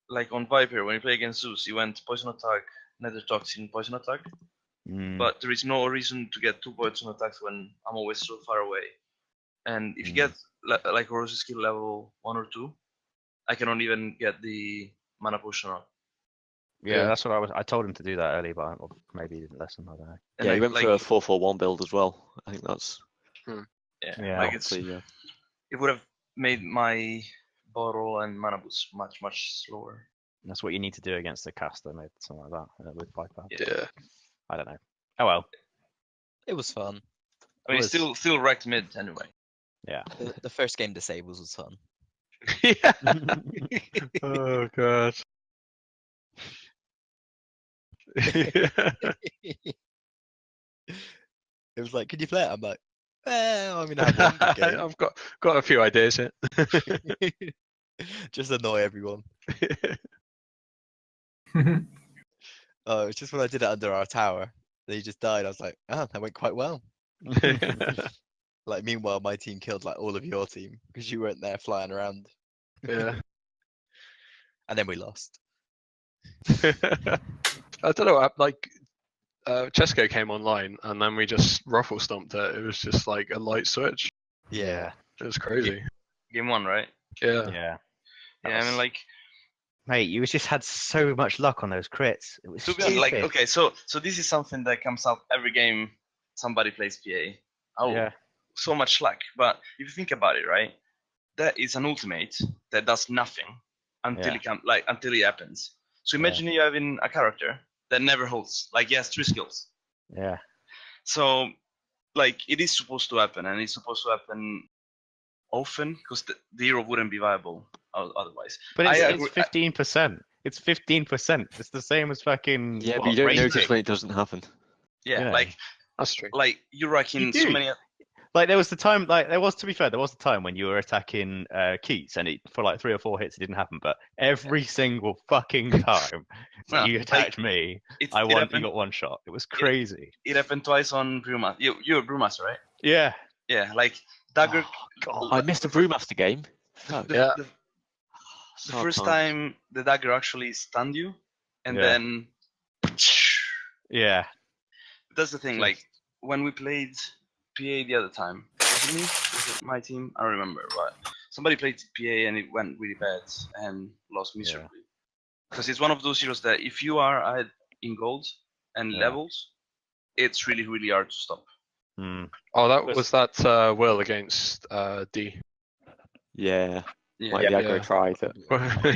[SPEAKER 7] like on Viper, when he played against Zeus, he went poison attack, nether toxin, poison attack.
[SPEAKER 8] Mm,
[SPEAKER 7] But there is no reason to get 2 poison attacks when I'm always so far away. And if you get like Rose's skill level 1 or 2, I cannot even get the mana potion up.
[SPEAKER 8] yeah, that's what I told him to do that early, but maybe he didn't listen. I don't know.
[SPEAKER 7] And
[SPEAKER 2] Yeah, he went
[SPEAKER 7] like,
[SPEAKER 2] for a 4-4-1 build as well. I think that's.
[SPEAKER 8] Yeah.
[SPEAKER 7] like it's,
[SPEAKER 2] probably,
[SPEAKER 7] it would have made my bottle and mana boost much slower.
[SPEAKER 8] That's what you need to do against a caster, maybe something like that with Viper.
[SPEAKER 6] yeah.
[SPEAKER 8] I don't know. Oh well.
[SPEAKER 9] It was fun.
[SPEAKER 7] I mean,
[SPEAKER 8] Was-
[SPEAKER 7] it's still wrecked mid anyway.
[SPEAKER 8] Yeah.
[SPEAKER 9] The first game disables was fun.
[SPEAKER 6] Yeah. Oh god.
[SPEAKER 9] It was like, could you play it? I'm like, well, I mean, I have one good game.
[SPEAKER 6] I've got a few ideas here.
[SPEAKER 9] Just annoy everyone. Oh, it's just when I did it under our tower, they just died. I was like, ah, that went quite well. Like, meanwhile, my team killed like all of your team because you weren't there flying around,
[SPEAKER 6] Yeah.
[SPEAKER 9] and then we lost.
[SPEAKER 6] I don't know. Like, Chesko came online, and then we just ruffle stomped it. It was just like a light switch.
[SPEAKER 9] Yeah.
[SPEAKER 6] It was crazy.
[SPEAKER 7] Game 1, right?
[SPEAKER 6] Yeah.
[SPEAKER 8] Yeah.
[SPEAKER 7] Yeah, I mean, like,
[SPEAKER 8] Mate, you just had so much luck on those crits. It was
[SPEAKER 7] to be honest, like,
[SPEAKER 8] stupid.
[SPEAKER 7] okay, so this is something that comes up every game somebody plays PA. Oh,
[SPEAKER 8] Yeah.
[SPEAKER 7] so much luck. But if you think about it, right, that is an ultimate that does nothing until
[SPEAKER 8] Yeah.
[SPEAKER 7] until it happens. So imagine you having a character that never holds, like he has 3 skills.
[SPEAKER 8] Yeah.
[SPEAKER 7] So like it is supposed to happen, and it's supposed to happen often because the hero wouldn't be viable otherwise.
[SPEAKER 8] But
[SPEAKER 7] I
[SPEAKER 8] it's
[SPEAKER 7] agree-
[SPEAKER 8] 15%. It's 15%. It's the same as fucking.
[SPEAKER 2] Yeah,
[SPEAKER 8] what,
[SPEAKER 2] but you don't
[SPEAKER 8] Rain
[SPEAKER 2] notice
[SPEAKER 8] Pick?
[SPEAKER 2] when it doesn't happen.
[SPEAKER 7] Yeah,
[SPEAKER 8] Yeah.
[SPEAKER 7] like
[SPEAKER 6] That's true.
[SPEAKER 7] you're racking
[SPEAKER 8] You
[SPEAKER 7] so
[SPEAKER 8] do.
[SPEAKER 7] many.
[SPEAKER 8] Like there was the time, like there was, to be fair, there was the time when you were attacking Keats, and for like 3 or 4 hits it didn't happen. But every single fucking time
[SPEAKER 7] No,
[SPEAKER 8] you
[SPEAKER 7] like,
[SPEAKER 8] attacked me,
[SPEAKER 7] It
[SPEAKER 8] I won. You
[SPEAKER 7] happened,
[SPEAKER 8] got one shot. It was crazy.
[SPEAKER 7] it happened twice on Brewmaster. You're a Brewmaster, right?
[SPEAKER 8] Yeah.
[SPEAKER 7] Yeah, like Dagger.
[SPEAKER 8] Oh, God.
[SPEAKER 2] I missed a Brewmaster game. Fuck.
[SPEAKER 7] The,
[SPEAKER 6] Yeah.
[SPEAKER 7] the, the
[SPEAKER 2] Sad
[SPEAKER 7] first
[SPEAKER 2] times.
[SPEAKER 7] time the Dagger actually stunned you, and
[SPEAKER 8] Yeah.
[SPEAKER 7] then
[SPEAKER 8] Yeah.
[SPEAKER 7] that's the thing. Like when we played PA the other time, was it me? Was it my team? I don't remember. But somebody played PA and it went really bad and lost miserably. Because it's one of those heroes that if you are ahead in gold and
[SPEAKER 8] Yeah.
[SPEAKER 7] levels, it's really hard to stop.
[SPEAKER 8] Hmm.
[SPEAKER 6] Oh, that was that Will against D.
[SPEAKER 2] Yeah,
[SPEAKER 7] Yeah,
[SPEAKER 2] like the aggro
[SPEAKER 6] Yeah.
[SPEAKER 2] try that.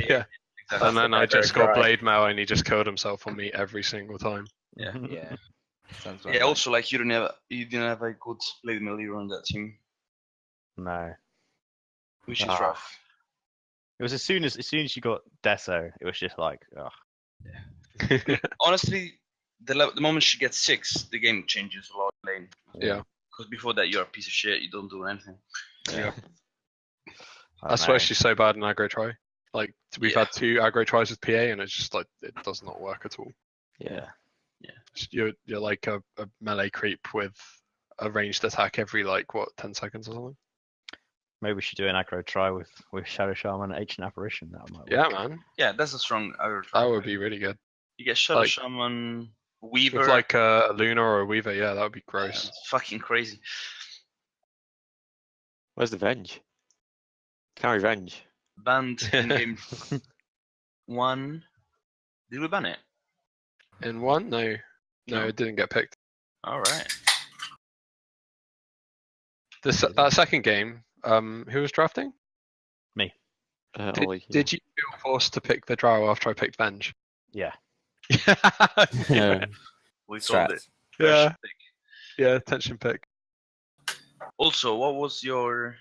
[SPEAKER 6] Yeah.
[SPEAKER 7] exactly.
[SPEAKER 6] And then I just got blade mail and he just killed himself on me every single time.
[SPEAKER 7] Yeah.
[SPEAKER 9] Yeah. Sounds about
[SPEAKER 7] Yeah.
[SPEAKER 9] right.
[SPEAKER 7] Also, like you didn't have a good blade mill hero on that team,
[SPEAKER 8] No.
[SPEAKER 7] which is
[SPEAKER 8] Ah.
[SPEAKER 7] rough.
[SPEAKER 8] It was as soon as you got Deso, it was just like, ugh.
[SPEAKER 7] Honestly, the moment she gets 6, the game changes a lot in lane.
[SPEAKER 6] Yeah.
[SPEAKER 7] Because before that, you're a piece of shit. You don't do anything.
[SPEAKER 6] Yeah.
[SPEAKER 8] I
[SPEAKER 6] That's
[SPEAKER 8] don't
[SPEAKER 6] why
[SPEAKER 8] know.
[SPEAKER 6] she's so bad in aggro try. Like we've
[SPEAKER 7] Yeah.
[SPEAKER 6] had 2 aggro tries with PA and it's just like it does not work at all.
[SPEAKER 2] Yeah.
[SPEAKER 6] You're like a melee creep with a ranged attack every like what 10 seconds or something.
[SPEAKER 8] Maybe we should do an aggro try with Shadow Shaman and Ancient Apparition. That might work.
[SPEAKER 6] Yeah, man.
[SPEAKER 7] Yeah, that's a strong aggro
[SPEAKER 6] That
[SPEAKER 7] try.
[SPEAKER 6] would be really good.
[SPEAKER 7] You get Shadow
[SPEAKER 6] like-
[SPEAKER 7] Shaman, Weaver.
[SPEAKER 6] With like a Luna or a Weaver, yeah, that would be gross.
[SPEAKER 7] It's fucking crazy.
[SPEAKER 2] Where's the Venge? Carry Venge.
[SPEAKER 7] Banned in game 1. Did we ban it?
[SPEAKER 6] In 1? No. No,
[SPEAKER 7] No.
[SPEAKER 6] it didn't get picked.
[SPEAKER 7] All right.
[SPEAKER 6] That second game, who was drafting?
[SPEAKER 2] Ollie,
[SPEAKER 6] Did you feel forced to pick the Drow after I picked Venge?
[SPEAKER 8] Yeah.
[SPEAKER 6] Yeah.
[SPEAKER 7] We told it.
[SPEAKER 6] Yeah.
[SPEAKER 7] First pick.
[SPEAKER 6] Yeah, tension pick.
[SPEAKER 7] Also, what was your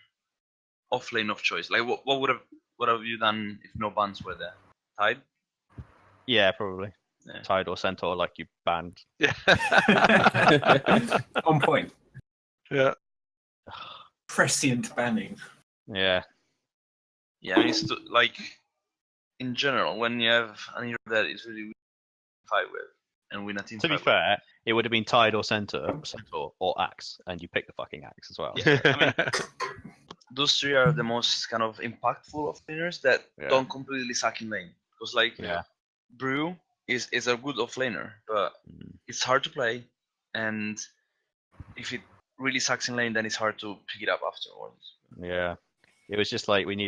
[SPEAKER 7] off lane of choice? Like, what have you done if no bans were there? Tide?
[SPEAKER 8] Yeah, probably.
[SPEAKER 7] Yeah.
[SPEAKER 8] Tide or Centaur, like you banned.
[SPEAKER 6] Yeah.
[SPEAKER 5] On point.
[SPEAKER 6] Yeah.
[SPEAKER 5] Prescient banning.
[SPEAKER 8] Yeah.
[SPEAKER 7] Yeah, I mean, it's like in general, when you have an hero that is really weak to fight with and win a team
[SPEAKER 8] To be
[SPEAKER 7] fight
[SPEAKER 8] fair, it would have been Tide or Centaur or Axe, and you picked the fucking Axe as well.
[SPEAKER 7] Yeah, I mean, those three are the most kind of impactful of laners that
[SPEAKER 8] Yeah.
[SPEAKER 7] don't completely suck in lane. Because like
[SPEAKER 8] Yeah.
[SPEAKER 7] Brew is a good off laner, but it's hard to play, and if it really sucks in lane, then it's hard to pick it up afterwards.
[SPEAKER 8] Yeah. It was just like we need